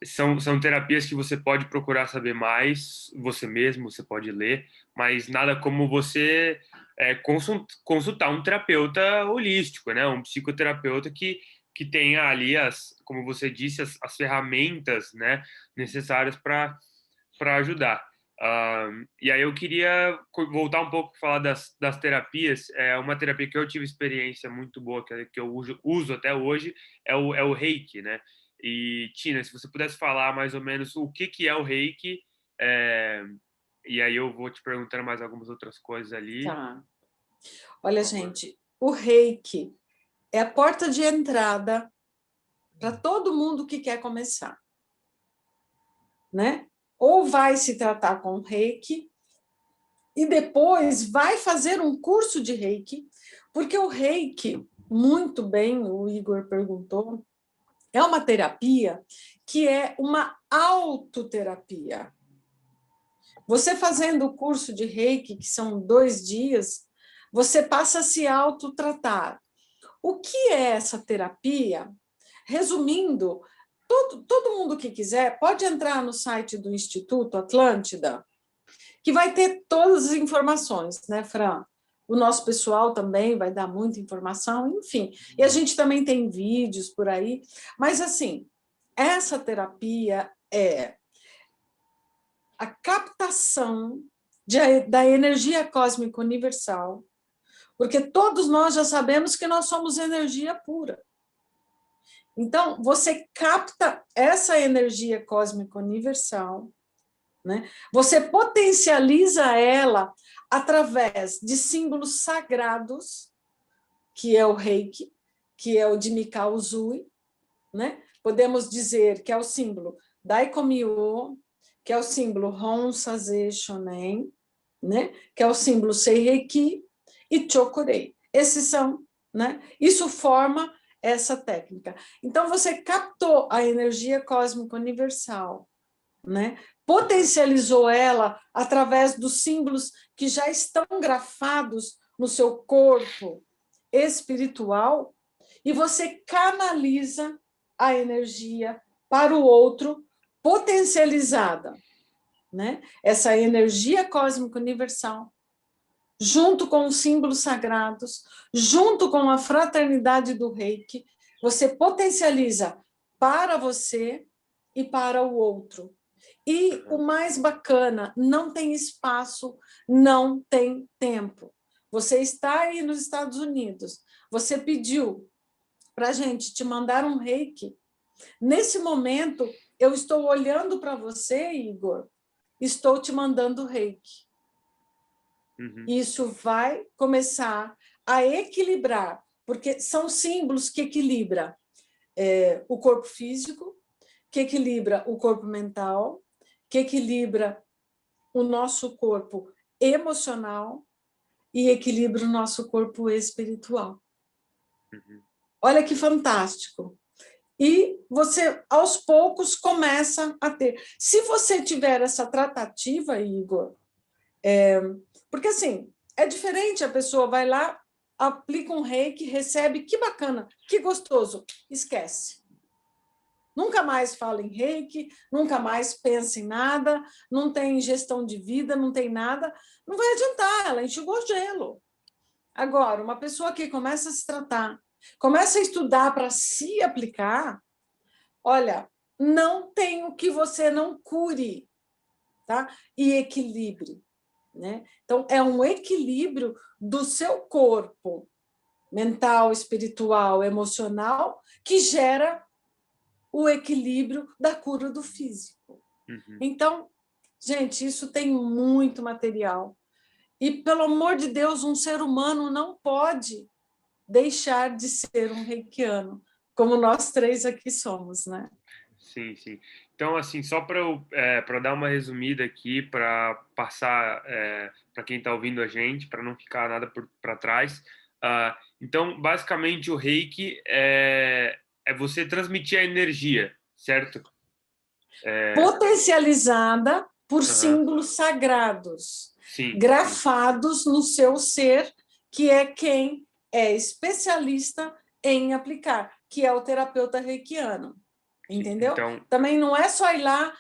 são terapias que você pode procurar saber mais, você mesmo, você pode ler, mas nada como você consultar um terapeuta holístico, né? Um psicoterapeuta que tenha ali, como você disse, as ferramentas, né, necessárias para ajudar. E aí eu queria voltar um pouco e falar das terapias. Uma terapia que eu tive experiência muito boa, que eu uso até hoje, é o Reiki, né? E, Tina, se você pudesse falar mais ou menos o que é o Reiki, é, e aí eu vou te perguntando mais algumas outras coisas ali.
Tá. Olha, gente, o Reiki é a porta de entrada para todo mundo que quer começar, né? Ou vai se tratar com Reiki e depois vai fazer um curso de Reiki, porque o Reiki, muito bem, o Igor perguntou, é uma terapia que é uma autoterapia. Você fazendo o curso de Reiki, que são 2 dias, você passa a se autotratar. O que é essa terapia? Resumindo, todo mundo que quiser pode entrar no site do Instituto Atlântida, que vai ter todas as informações, né, Fran? O nosso pessoal também vai dar muita informação, enfim. E a gente também tem vídeos por aí. Mas, assim, essa terapia é a captação da energia cósmica universal, porque todos nós já sabemos que nós somos energia pura. Então, você capta essa energia cósmica universal, né? Você potencializa ela através de símbolos sagrados, que é o Reiki, que é o de Mikao Usui, né? Podemos dizer que é o símbolo Daikomyo, que é o símbolo Hon Saze Shonen, né? Que é o símbolo Seireiki e Chokurei. Esses são, né? Isso forma essa técnica. Então, você captou a energia cósmica universal, né? Potencializou ela através dos símbolos que já estão grafados no seu corpo espiritual e você canaliza a energia para o outro potencializada, né? Essa energia cósmica universal, junto com os símbolos sagrados, junto com a fraternidade do Reiki, você potencializa para você e para o outro. E o mais bacana, não tem espaço, não tem tempo. Você está aí nos Estados Unidos, você pediu para a gente te mandar um Reiki. Nesse momento, eu estou olhando para você, Igor, estou te mandando Reiki.
Uhum.
Isso vai começar a equilibrar, porque são símbolos que equilibram o corpo físico, que equilibra o corpo mental, que equilibra o nosso corpo emocional e equilibra o nosso corpo espiritual.
Uhum.
Olha que fantástico. E você, aos poucos, começa a ter. Se você tiver essa tratativa, Igor, porque assim, é diferente, a pessoa vai lá, aplica um reiki, recebe, que bacana, que gostoso, esquece. Nunca mais fala em reiki, nunca mais pensa em nada, não tem gestão de vida, não tem nada, não vai adiantar, ela enxugou gelo. Agora, uma pessoa que começa a se tratar, começa a estudar para se aplicar, olha, não tem o que você não cure, tá? E equilibre, né? Então, é um equilíbrio do seu corpo mental, espiritual, emocional, que gera o equilíbrio da cura do físico.
Uhum.
Então, gente, isso tem muito material. E, pelo amor de Deus, um ser humano não pode deixar de ser um reikiano, como nós 3 aqui somos, né?
Sim, sim. Então, assim, só para dar uma resumida aqui, para passar para quem está ouvindo a gente, para não ficar nada para trás. Então, basicamente, o Reiki é você transmitir a energia, certo?
Potencializada por
Aham.
símbolos sagrados,
Sim,
grafados no seu ser, que é quem é especialista em aplicar, que é o terapeuta reikiano. entendeu?
Então,
Também não é só ir lá,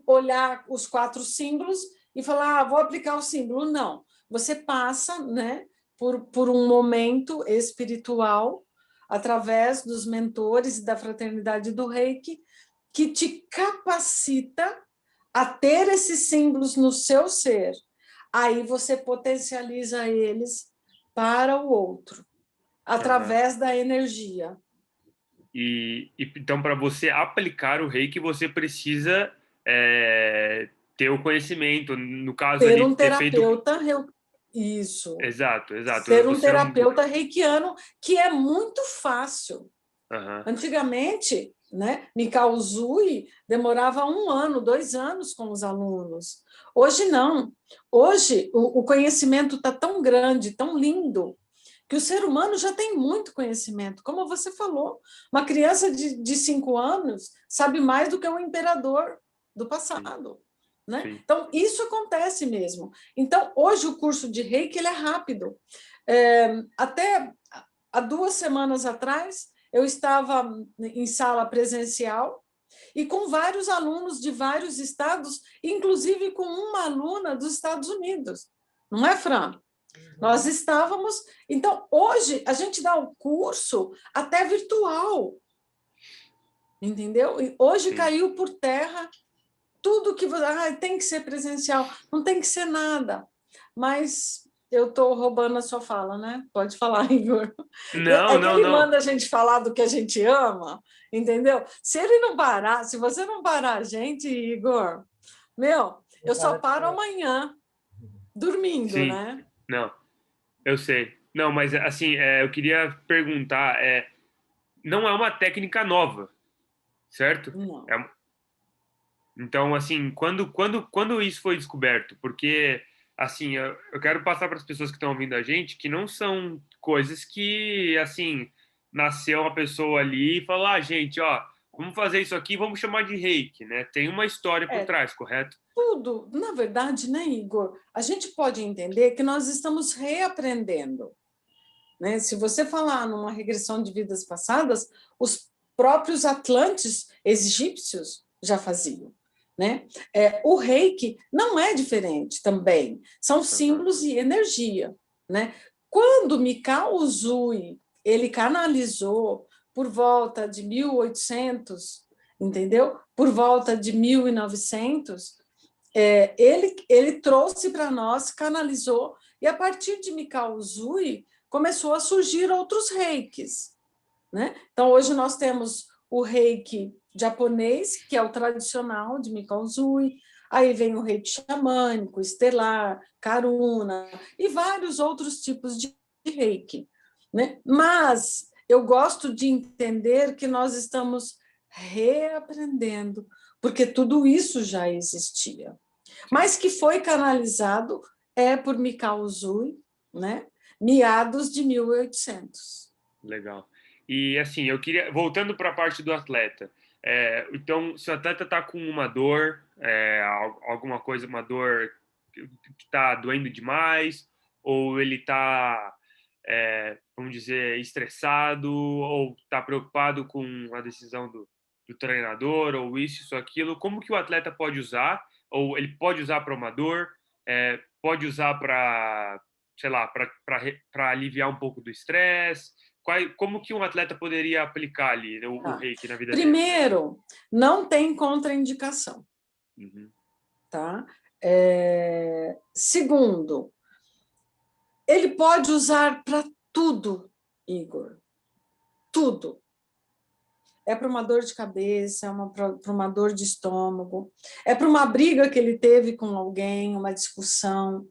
olhar os 4 símbolos e falar, vou aplicar o símbolo. Não. Você passa, né, por um momento espiritual, através dos mentores e da fraternidade do Reiki, que te capacita a ter esses símbolos no seu ser. Aí você potencializa eles para o outro, através da energia.
Então, para você aplicar o reiki, você precisa ter o conhecimento. No caso
Ter
ali,
um
ter feito.
terapeuta. Isso.
Exato, exato.
Ser um
Você não.
terapeuta reikiano, que é muito fácil.
Uhum.
Antigamente, né, Mikao Usui demorava 1 ano, 2 anos com os alunos. Hoje não. Hoje o conhecimento está tão grande, tão lindo, que o ser humano já tem muito conhecimento. Como você falou, uma criança de 5 anos sabe mais do que um imperador do passado. Né? Então, isso acontece mesmo. Então, hoje o curso de Reiki ele é rápido. Até há 2 semanas atrás, eu estava em sala presencial e com vários alunos de vários estados, inclusive com uma aluna dos Estados Unidos. Não é, Fran? Nós estávamos... Então, hoje, a gente dá o curso até virtual. Entendeu? E hoje caiu por terra tudo que... tem que ser presencial. Não tem que ser nada. Mas... eu estou roubando a sua fala, né? Pode falar, Igor.
Não,
que ele
não.
manda a gente falar do que a gente ama, entendeu? Se ele não parar, se você não parar a gente, Igor, eu só paro amanhã, dormindo,
Sim,
né?
não, eu sei. Não, mas assim, eu queria perguntar, não é uma técnica nova, certo?
Não.
Então, assim, quando isso foi descoberto? Porque, assim, eu quero passar para as pessoas que estão ouvindo a gente que não são coisas que, assim, nasceu uma pessoa ali e falou, gente, ó, vamos fazer isso aqui, vamos chamar de reiki, né? Tem uma história por trás, correto?
Tudo, na verdade, né, Igor? A gente pode entender que nós estamos reaprendendo. Né? Se você falar numa regressão de vidas passadas, os próprios atlantes egípcios já faziam. Né? O reiki não é diferente também, são símbolos e energia. Né? Quando Mikao Usui ele canalizou por volta de 1800, entendeu? Por volta de 1900, ele trouxe para nós, canalizou, e a partir de Mikao Usui começou a surgir outros reikis. Né? Então, hoje nós temos o reiki japonês, que é o tradicional de Mikao Usui, aí vem o reiki xamânico, estelar, karuna, e vários outros tipos de reiki. Né? Mas eu gosto de entender que nós estamos reaprendendo, porque tudo isso já existia. Mas que foi canalizado por Mikao Usui, né? Meados de 1800.
Legal. E assim, eu queria, voltando para a parte do atleta, então, se o atleta está com uma dor, alguma coisa, uma dor que está doendo demais, ou ele está, vamos dizer, estressado, ou está preocupado com a decisão do treinador, ou isso, aquilo, como que o atleta pode usar, ou ele pode usar para uma dor, pode usar para, sei lá, para aliviar um pouco do estresse. Como que um atleta poderia aplicar ali o reiki na vida dele?
Primeiro, não tem contraindicação.
Uhum.
Tá? Segundo, ele pode usar para tudo, Igor. Tudo. É para uma dor de cabeça, para uma dor de estômago, é para uma briga que ele teve com alguém, uma discussão,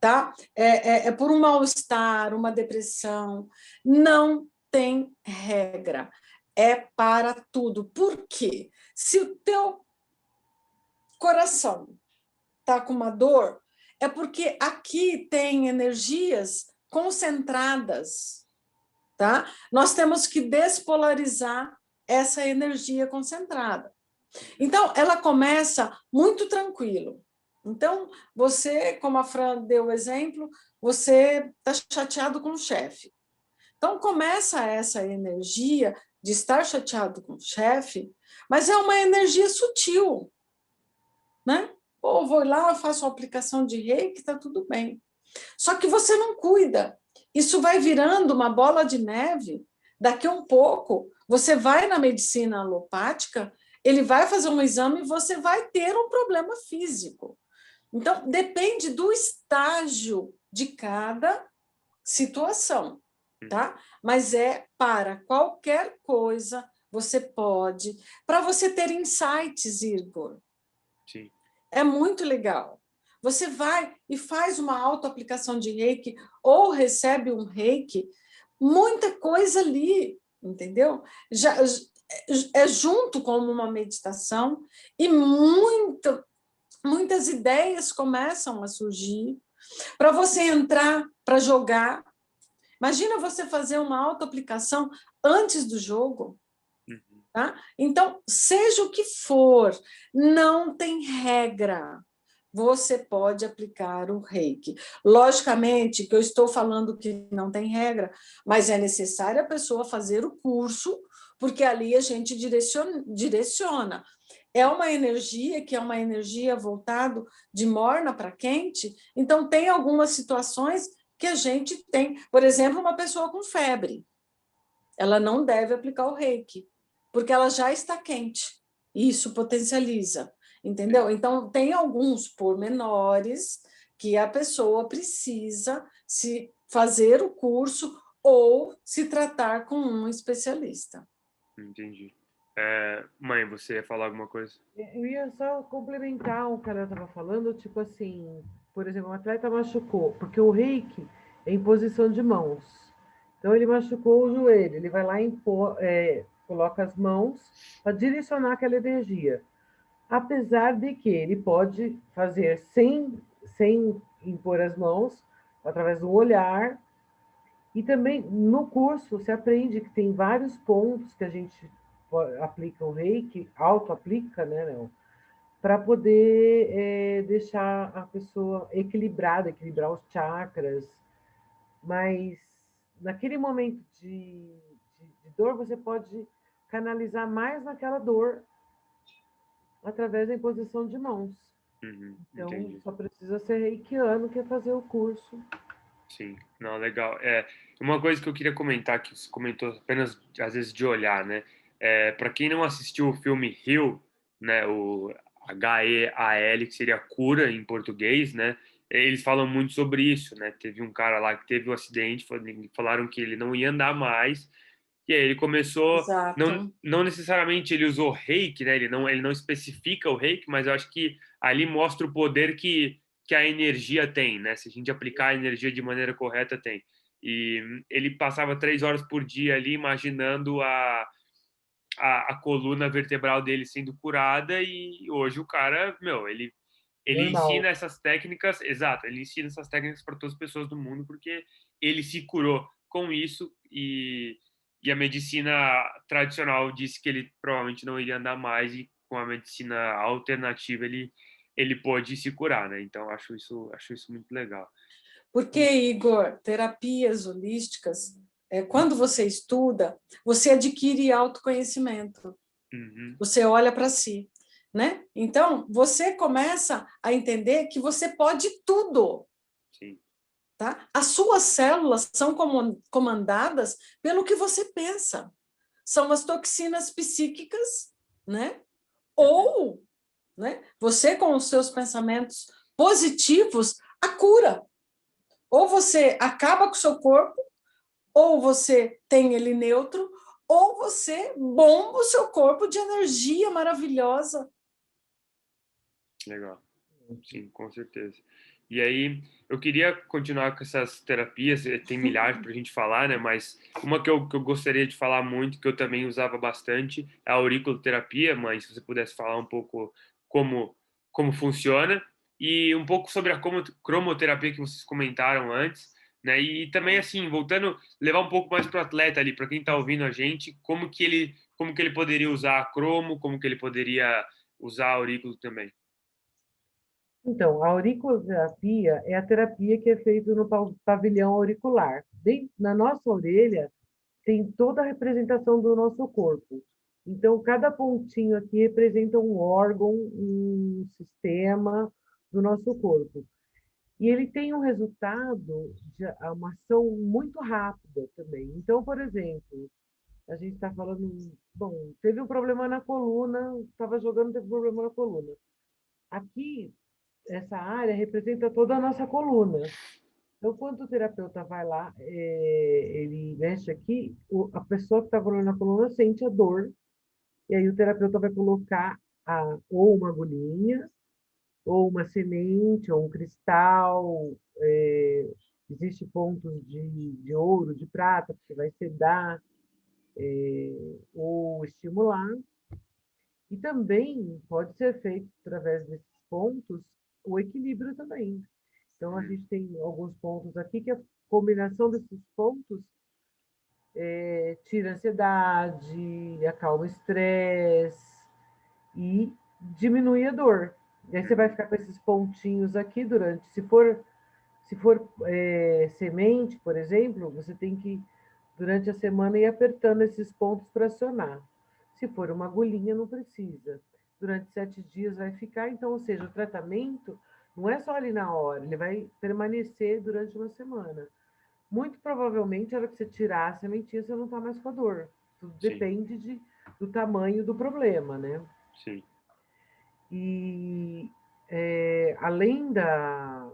tá? É por um mal-estar, uma depressão. Não tem regra. É para tudo. Por quê? Se o teu coração está com uma dor, é porque aqui tem energias concentradas, tá? Nós temos que despolarizar essa energia concentrada. Então, ela começa muito tranquilo. Então, você, como a Fran deu o exemplo, você está chateado com o chefe. Então, começa essa energia de estar chateado com o chefe, mas é uma energia sutil, né? Pô, vou lá, faço a aplicação de reiki, está tudo bem. Só que você não cuida. Isso vai virando uma bola de neve. Daqui a um pouco, você vai na medicina alopática, ele vai fazer um exame e você vai ter um problema físico. Então, depende do estágio de cada situação, tá? Mas é para qualquer coisa você pode, para você ter insights, Igor.
Sim.
É muito legal. Você vai e faz uma autoaplicação de reiki ou recebe um reiki, muita coisa ali, entendeu? Já é junto com uma meditação e muitas ideias começam a surgir para você entrar, para jogar. Imagina você fazer uma autoaplicação antes do jogo. Tá? Então, seja o que for, não tem regra. Você pode aplicar o reiki. Logicamente que eu estou falando que não tem regra, mas é necessário a pessoa fazer o curso, porque ali a gente direciona. É uma energia que é uma energia voltada de morna para quente, então tem algumas situações que a gente tem. Por exemplo, uma pessoa com febre, ela não deve aplicar o reiki, porque ela já está quente. E isso potencializa, entendeu? Então, tem alguns pormenores que a pessoa precisa se fazer o curso ou se tratar com um especialista.
Entendi. Mãe, você ia falar alguma coisa?
Eu ia só complementar o que ela estava falando, tipo assim, por exemplo, um atleta machucou, porque o reiki é em posição de mãos. Então ele machucou o joelho, ele vai lá e coloca as mãos para direcionar aquela energia. Apesar de que ele pode fazer sem impor as mãos, através do olhar. E também no curso se aprende que tem vários pontos que a gente aplica o reiki, auto-aplica, né, Léo? Para poder deixar a pessoa equilibrada, equilibrar os chakras. Mas naquele momento de dor, você pode canalizar mais naquela dor através da imposição de mãos. Então,
Entendi.
só precisa ser reikiano que é fazer o curso.
Sim, não, legal. Uma coisa que eu queria comentar, que você comentou apenas, às vezes, de olhar, né? Para quem não assistiu o filme Heal, né, o Heal, que seria cura em português, né? Eles falam muito sobre isso, né? Teve um cara lá que teve um acidente, falaram que ele não ia andar mais, e aí ele começou,
Exato.
não necessariamente ele usou reiki, né? Ele não especifica o reiki, mas eu acho que ali mostra o poder que a energia tem, né? Se a gente aplicar a energia de maneira correta, tem. E ele passava 3 horas por dia ali imaginando a coluna vertebral dele sendo curada, e hoje o cara, meu, ele ensina
Normal.
essas técnicas, exato, ele ensina essas técnicas para todas as pessoas do mundo, porque ele se curou com isso, e a medicina tradicional disse que ele provavelmente não iria andar mais, e com a medicina alternativa ele pôde se curar, né? Então acho isso muito legal.
Porque, Igor, terapias holísticas, quando você estuda, você adquire autoconhecimento.
Uhum,
Você olha para si, né? Então, você começa a entender que você pode tudo,
sim.
tá? As suas células são comandadas pelo que você pensa. São as toxinas psíquicas, né? Ou, né, você com os seus pensamentos positivos, a cura. Ou você acaba com o seu corpo, ou você tem ele neutro, ou você bomba o seu corpo de energia maravilhosa.
Legal. Sim, com certeza. E aí, eu queria continuar com essas terapias, tem milhares para a gente falar, né? Mas uma que eu gostaria de falar muito, que eu também usava bastante, é a auriculoterapia, mas se você pudesse falar um pouco como funciona, e um pouco sobre a cromoterapia que vocês comentaram antes, né? E também, assim, voltando, levar um pouco mais para o atleta ali, para quem está ouvindo a gente, como que ele poderia usar a cromo, como que ele poderia usar a aurículo também.
Então, a auriculoterapia é a terapia que é feita no pavilhão auricular. Na nossa orelha tem toda a representação do nosso corpo. Então, cada pontinho aqui representa um órgão, um sistema do nosso corpo. E ele tem um resultado de uma ação muito rápida também. Então, por exemplo, a gente está falando, bom, teve um problema na coluna, estava jogando, teve um problema na coluna. Aqui, essa área representa toda a nossa coluna. Então, quando o terapeuta vai lá, ele mexe aqui, a pessoa que está com dor na coluna sente a dor, e aí o terapeuta vai colocar ou uma agulhinha, ou uma semente, ou um cristal, existe pontos de ouro, de prata, que vai sedar, ou estimular. E também pode ser feito, através desses pontos, o equilíbrio também. Então, a gente tem alguns pontos aqui que a combinação desses pontos tira a ansiedade, acalma o estresse e diminui a dor. E aí você vai ficar com esses pontinhos aqui durante, se for semente, por exemplo, você tem que, durante a semana, ir apertando esses pontos para acionar. Se for uma agulhinha, não precisa. Durante 7 dias vai ficar, então, ou seja, o tratamento não é só ali na hora, ele vai permanecer durante uma semana. Muito provavelmente, na hora que você tirar a sementinha, você não está mais com a dor. Tudo
Sim,
depende do tamanho do problema, né?
sim.
E além da...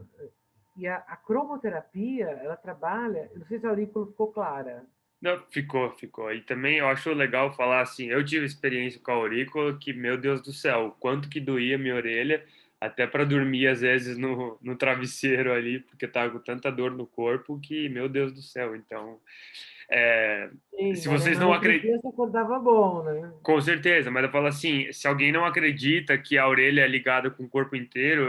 E a cromoterapia, ela trabalha... Não sei se a aurícula ficou clara.
Não, ficou. E também eu acho legal falar assim, eu tive experiência com a aurícula que, meu Deus do céu, o quanto que doía minha orelha, até para dormir às vezes no travesseiro ali, porque tava com tanta dor no corpo que, meu Deus do céu. Então,
Sim,
se
mas
vocês
no
não
outro
acreditam,
dia você acordava bom, né?
com certeza, mas eu falo assim, se alguém não acredita que a orelha é ligada com o corpo inteiro,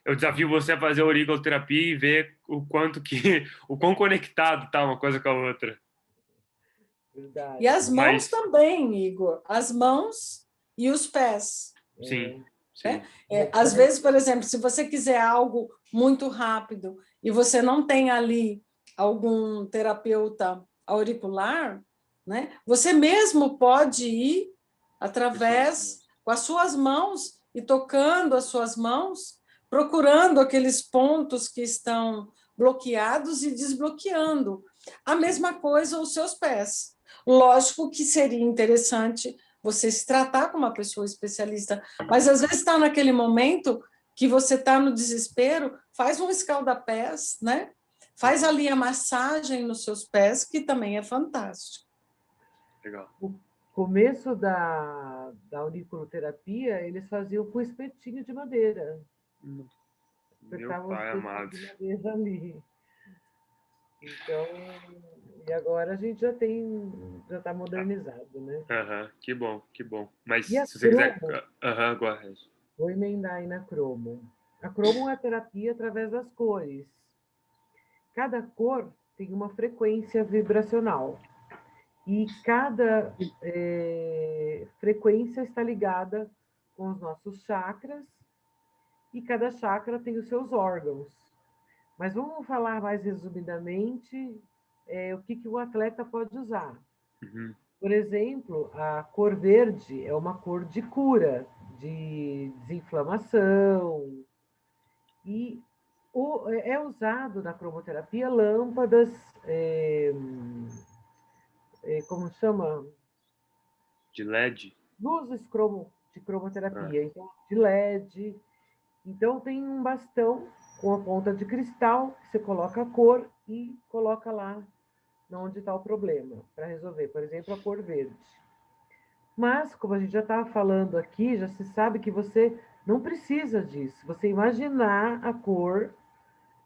eu desafio você a fazer auriculoterapia e ver o quanto que, o quão conectado tá uma coisa com a outra.
E
Verdade.
as mãos
Mas,
também, Igor, as mãos e os pés.
sim,
Né?
sim.
Às vezes, por exemplo, se você quiser algo muito rápido e você não tem ali algum terapeuta auricular, né? Você mesmo pode ir através com as suas mãos e tocando as suas mãos, procurando aqueles pontos que estão bloqueados e desbloqueando. A mesma coisa os seus pés. Lógico que seria interessante você se tratar com uma pessoa especialista, mas às vezes está naquele momento que você está no desespero, faz um escaldapés, né? Faz ali a massagem nos seus pés, que também é fantástico.
Legal.
O começo da auriculoterapia, eles faziam com espetinho de madeira.
Meu
Apertavam o
pai
espetinho
amado.
de madeira ali. Então, e agora a gente já está modernizado, né?
Aham, que bom, que bom. Mas
E a
se você quiser.
cromo,
Aham, agora.
vou emendar aí na cromo. A cromo é a terapia através das cores. Cada cor tem uma frequência vibracional. E cada frequência está ligada com os nossos chakras, e cada chakra tem os seus órgãos. Mas vamos falar mais resumidamente o que o atleta pode usar.
Uhum.
Por exemplo, a cor verde é uma cor de cura, de desinflamação, e é usado na cromoterapia lâmpadas, como chama?
De LED?
Luzes de
Ah,
cromoterapia, então, de LED. Então, tem um bastão com a ponta de cristal, que você coloca a cor e coloca lá onde está o problema, para resolver. Por exemplo, a cor verde. Mas, como a gente já estava falando aqui, já se sabe que você não precisa disso. Você imaginar a cor,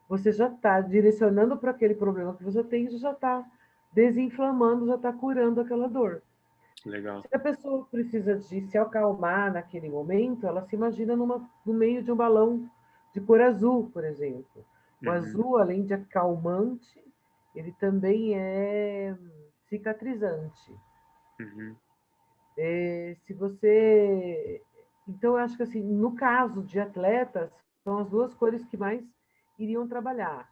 você já está direcionando para aquele problema que você tem, já está desinflamando, já está curando aquela dor.
legal.
Se a pessoa precisa de se acalmar naquele momento, ela se imagina no meio de um balão de cor azul, por exemplo. O
Uhum,
azul, além de acalmante, ele também é cicatrizante.
uhum,
Se você... Então, eu acho que, assim, no caso de atletas, são as duas cores que mais iriam trabalhar.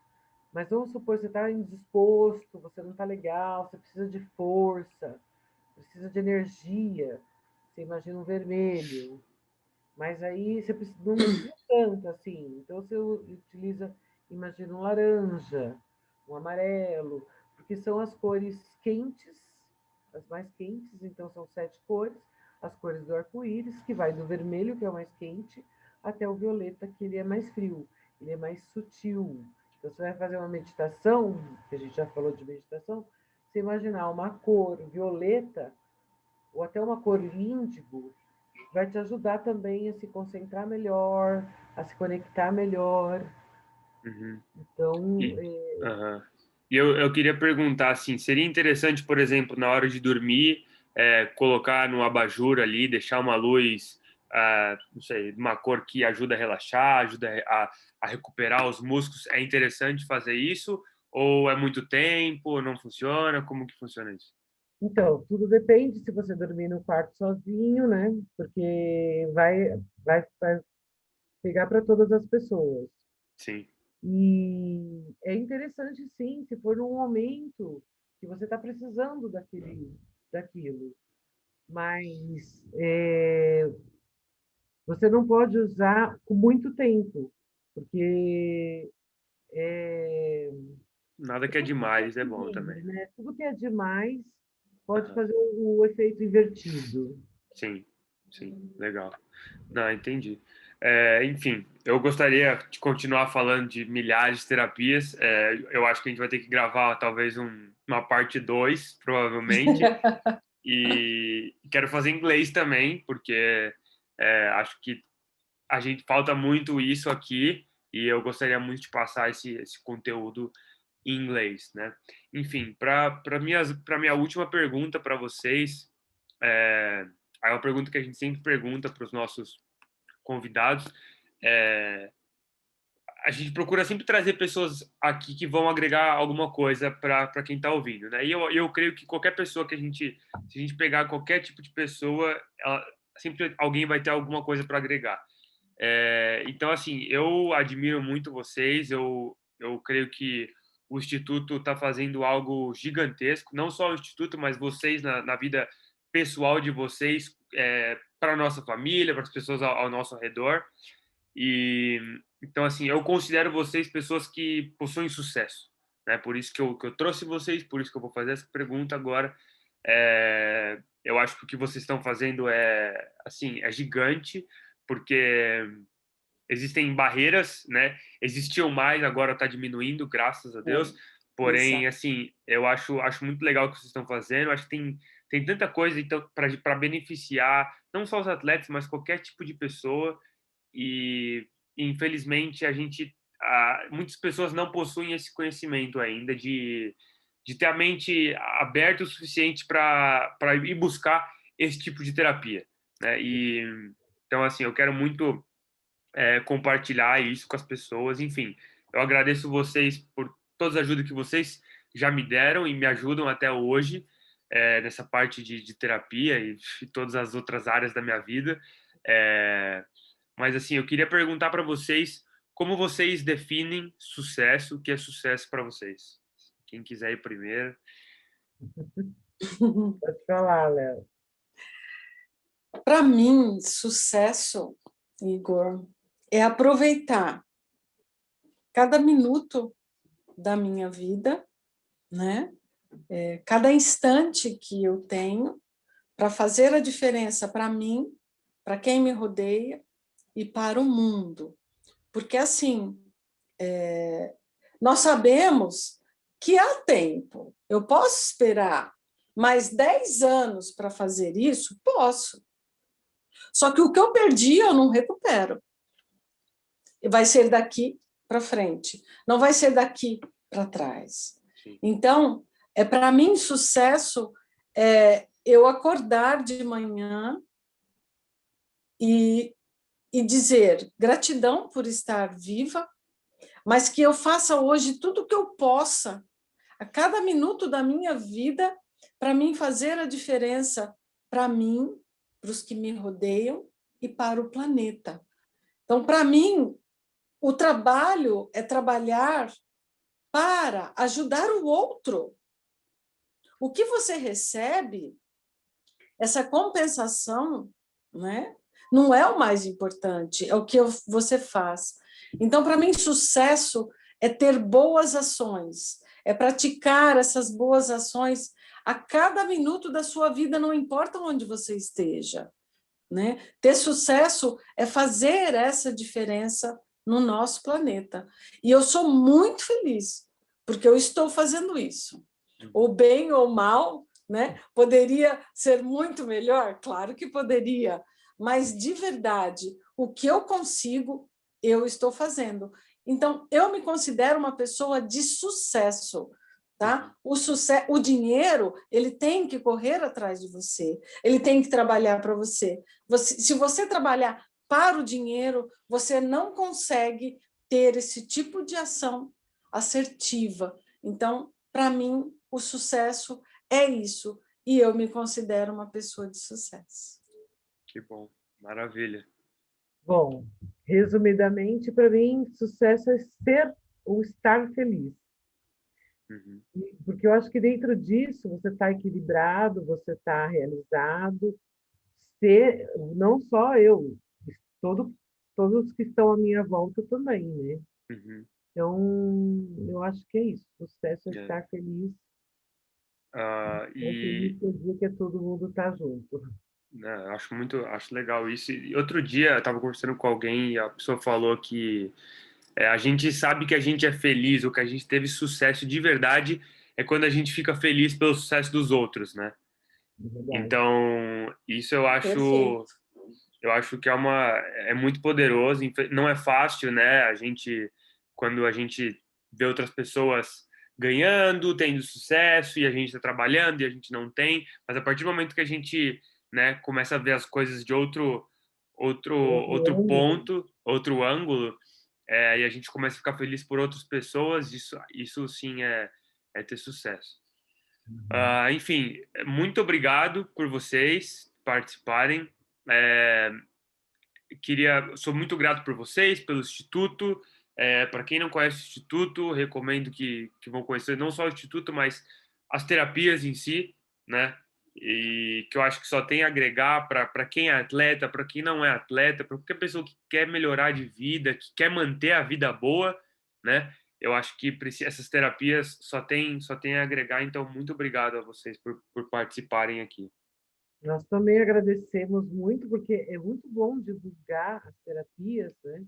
Mas vamos supor, você está indisposto, você não está legal, você precisa de força, precisa de energia. Você imagina um vermelho, mas aí você não precisa tanto assim. Então você utiliza, imagina um laranja, um amarelo, porque são as cores quentes, as mais quentes, então são 7 cores, as cores do arco-íris, que vai do vermelho, que é o mais quente, até o violeta, que ele é mais frio, ele é mais sutil. Então você vai fazer uma meditação, que a gente já falou de meditação, você imaginar uma cor violeta ou até uma cor índigo, vai te ajudar também a se concentrar melhor, a se conectar melhor.
Uhum.
Então,
E, aham. E eu queria perguntar, assim, seria interessante, por exemplo, na hora de dormir, colocar no abajur ali, deixar uma luz, não sei, uma cor que ajuda a relaxar, ajuda a recuperar os músculos. É interessante fazer isso? Ou é muito tempo, não funciona? Como que funciona isso?
então, tudo depende se você dormir no quarto sozinho, né? Porque vai pegar para todas as pessoas.
Sim.
E é interessante, sim, se for num momento que você está precisando daquilo. Mas você não pode usar com muito tempo, porque é,
Nada que é
tudo é
demais é bom também.
equilíbrio, né? Tudo que é demais pode
Aham.
fazer o efeito invertido.
Sim, sim, legal. Não, entendi. Enfim, eu gostaria de continuar falando de milhares de terapias. Eu acho que a gente vai ter que gravar talvez uma parte 2 provavelmente. E quero fazer inglês também, porque acho que a gente falta muito isso aqui e eu gostaria muito de passar esse conteúdo em inglês, né? Enfim, para minha última pergunta para vocês, é uma pergunta que a gente sempre pergunta para os nossos convidados. É, a gente procura sempre trazer pessoas aqui que vão agregar alguma coisa para quem está ouvindo, né? E eu creio que qualquer pessoa se a gente pegar qualquer tipo de pessoa, sempre alguém vai ter alguma coisa para agregar. Então, assim, eu admiro muito vocês, eu creio que o Instituto está fazendo algo gigantesco, não só o Instituto, mas vocês na vida pessoal de vocês, para a nossa família, para as pessoas ao nosso redor. E então, assim, eu considero vocês pessoas que possuem sucesso, né? Por isso que eu trouxe vocês, por isso que eu vou fazer essa pergunta agora. Eu acho que o que vocês estão fazendo assim, é gigante, porque existem barreiras, né? Existiam mais, agora está diminuindo, graças a Deus. Porém,
Exato.
assim, eu acho muito legal o que vocês estão fazendo. Acho que tem tanta coisa então, para beneficiar não só os atletas, mas qualquer tipo de pessoa. E infelizmente muitas pessoas não possuem esse conhecimento ainda de ter a mente aberta o suficiente para ir buscar esse tipo de terapia, né? E então assim eu quero muito compartilhar isso com as pessoas. Enfim, eu agradeço vocês por toda a ajuda que vocês já me deram e me ajudam até hoje nessa parte de terapia e todas as outras áreas da minha vida. Mas assim, eu queria perguntar para vocês como vocês definem sucesso, o que é sucesso para vocês? Quem quiser ir primeiro.
Pode falar, Léo.
Para mim, sucesso, Igor, é aproveitar cada minuto da minha vida, né? Cada instante que eu tenho para fazer a diferença para mim, para quem me rodeia e para o mundo. Porque, assim, nós sabemos que há tempo. Eu posso esperar mais 10 anos para fazer isso? Posso. Só que o que eu perdi, eu não recupero. Vai ser daqui para frente, não vai ser daqui para trás.
Sim.
Então, para mim, sucesso é eu acordar de manhã e dizer gratidão por estar viva, mas que eu faça hoje tudo o que eu possa, a cada minuto da minha vida, para mim fazer a diferença para mim, para os que me rodeiam e para o planeta. Então, para mim, o trabalho é trabalhar para ajudar o outro. O que você recebe, essa compensação, né, não é o mais importante, é o que você faz. Então, para mim, sucesso é ter boas ações, é praticar essas boas ações a cada minuto da sua vida, não importa onde você esteja, né? Ter sucesso é fazer essa diferença no nosso planeta. E eu sou muito feliz, porque eu estou fazendo isso. Ou bem ou mal, né? Poderia ser muito melhor? Claro que poderia, mas de verdade, o que eu consigo, eu estou fazendo. Então, eu me considero uma pessoa de sucesso. Tá? O dinheiro, ele tem que correr atrás de você, ele tem que trabalhar para você. Se você trabalhar para o dinheiro, você não consegue ter esse tipo de ação assertiva. Então, para mim, o sucesso é isso, e eu me considero uma pessoa de sucesso.
Que bom, maravilha.
Bom, resumidamente, para mim, sucesso é ser ou estar feliz.
Uhum.
Porque eu acho que dentro disso você está equilibrado, você está realizado. Ser, não só eu, todos que estão à minha volta também, né?
Uhum.
Então, eu acho que é isso. Sucesso é
É.
estar feliz. Estar
E
feliz quer dizer que todo mundo está junto.
né, acho legal isso. E outro dia eu estava conversando com alguém e a pessoa falou que a gente sabe que a gente é feliz ou que a gente teve sucesso de verdade é quando a gente fica feliz pelo sucesso dos outros, né?
De verdade.
Então, isso
Perfeito.
eu acho que é muito poderoso, não é fácil, né? Quando a gente vê outras pessoas ganhando, tendo sucesso, e a gente está trabalhando e a gente não tem, mas a partir do momento que a gente, né, começa a ver as coisas de
Outro
outro
ângulo.
ponto, outro ângulo, e a gente começa a ficar feliz por outras pessoas, isso sim é ter sucesso. Enfim, muito obrigado por vocês participarem. É, sou muito grato por vocês, pelo Instituto. Para quem não conhece o Instituto, recomendo que vão conhecer não só o Instituto, mas as terapias em si, né? E que eu acho que só tem a agregar para quem é atleta, para quem não é atleta, para qualquer pessoa que quer melhorar de vida, que quer manter a vida boa, né? Eu acho que essas terapias só tem a agregar. Então, muito obrigado a vocês por participarem aqui.
Nós também agradecemos muito, porque é muito bom divulgar as terapias, né?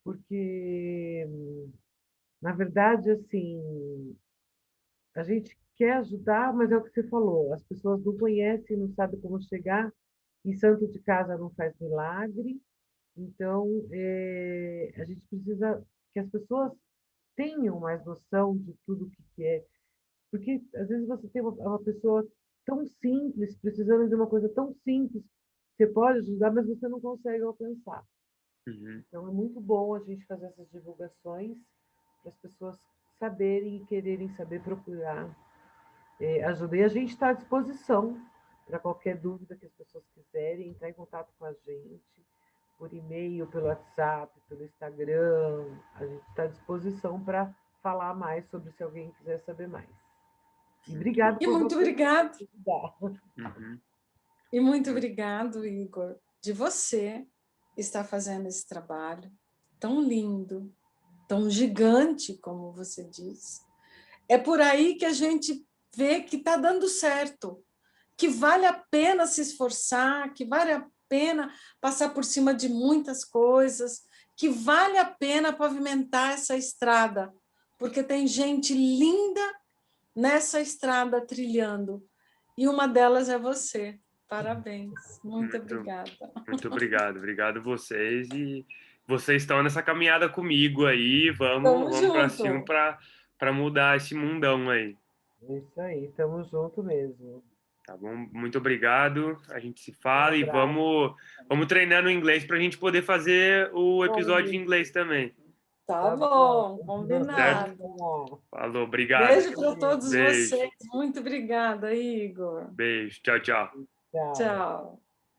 Porque, na verdade, assim, a gente quer ajudar, mas é o que você falou, as pessoas não conhecem, não sabem como chegar, e santo de casa não faz milagre, então a gente precisa que as pessoas tenham mais noção de tudo o que é, porque às vezes você tem uma pessoa tão simples, precisando de uma coisa tão simples, você pode ajudar, mas você não consegue alcançar.
Uhum.
Então é muito bom a gente fazer essas divulgações para as pessoas saberem e quererem saber procurar ajuda. E a gente está à disposição para qualquer dúvida que as pessoas quiserem entrar em contato com a gente, por e-mail, pelo WhatsApp, pelo Instagram. A gente está à disposição para falar mais sobre se alguém quiser saber mais. E obrigado
E
por
muito
você
obrigado.
ajudar.
Uhum.
E muito obrigado, Igor, de você estar fazendo esse trabalho tão lindo, tão gigante, como você diz. É por aí que a gente vê que está dando certo, que vale a pena se esforçar, que vale a pena passar por cima de muitas coisas, que vale a pena pavimentar essa estrada, porque tem gente linda nessa estrada trilhando, e uma delas é você. Parabéns, muito obrigada.
Muito obrigado, obrigado vocês e vocês estão nessa caminhada comigo aí,
Tamo
vamos para cima
junto.
para mudar esse mundão aí,
É isso aí, estamos junto mesmo.
tá bom? Muito obrigado, a gente se
Um
fala e
abraço.
vamos treinando inglês para a gente poder fazer o episódio em inglês também,
Tá
Tá bom.
bom,
certo?
combinado.
Falou, obrigado.
Beijo para todos
Beijo,
vocês. Muito obrigada, Igor.
beijo, tchau, tchau.
Tchau.
Tchau.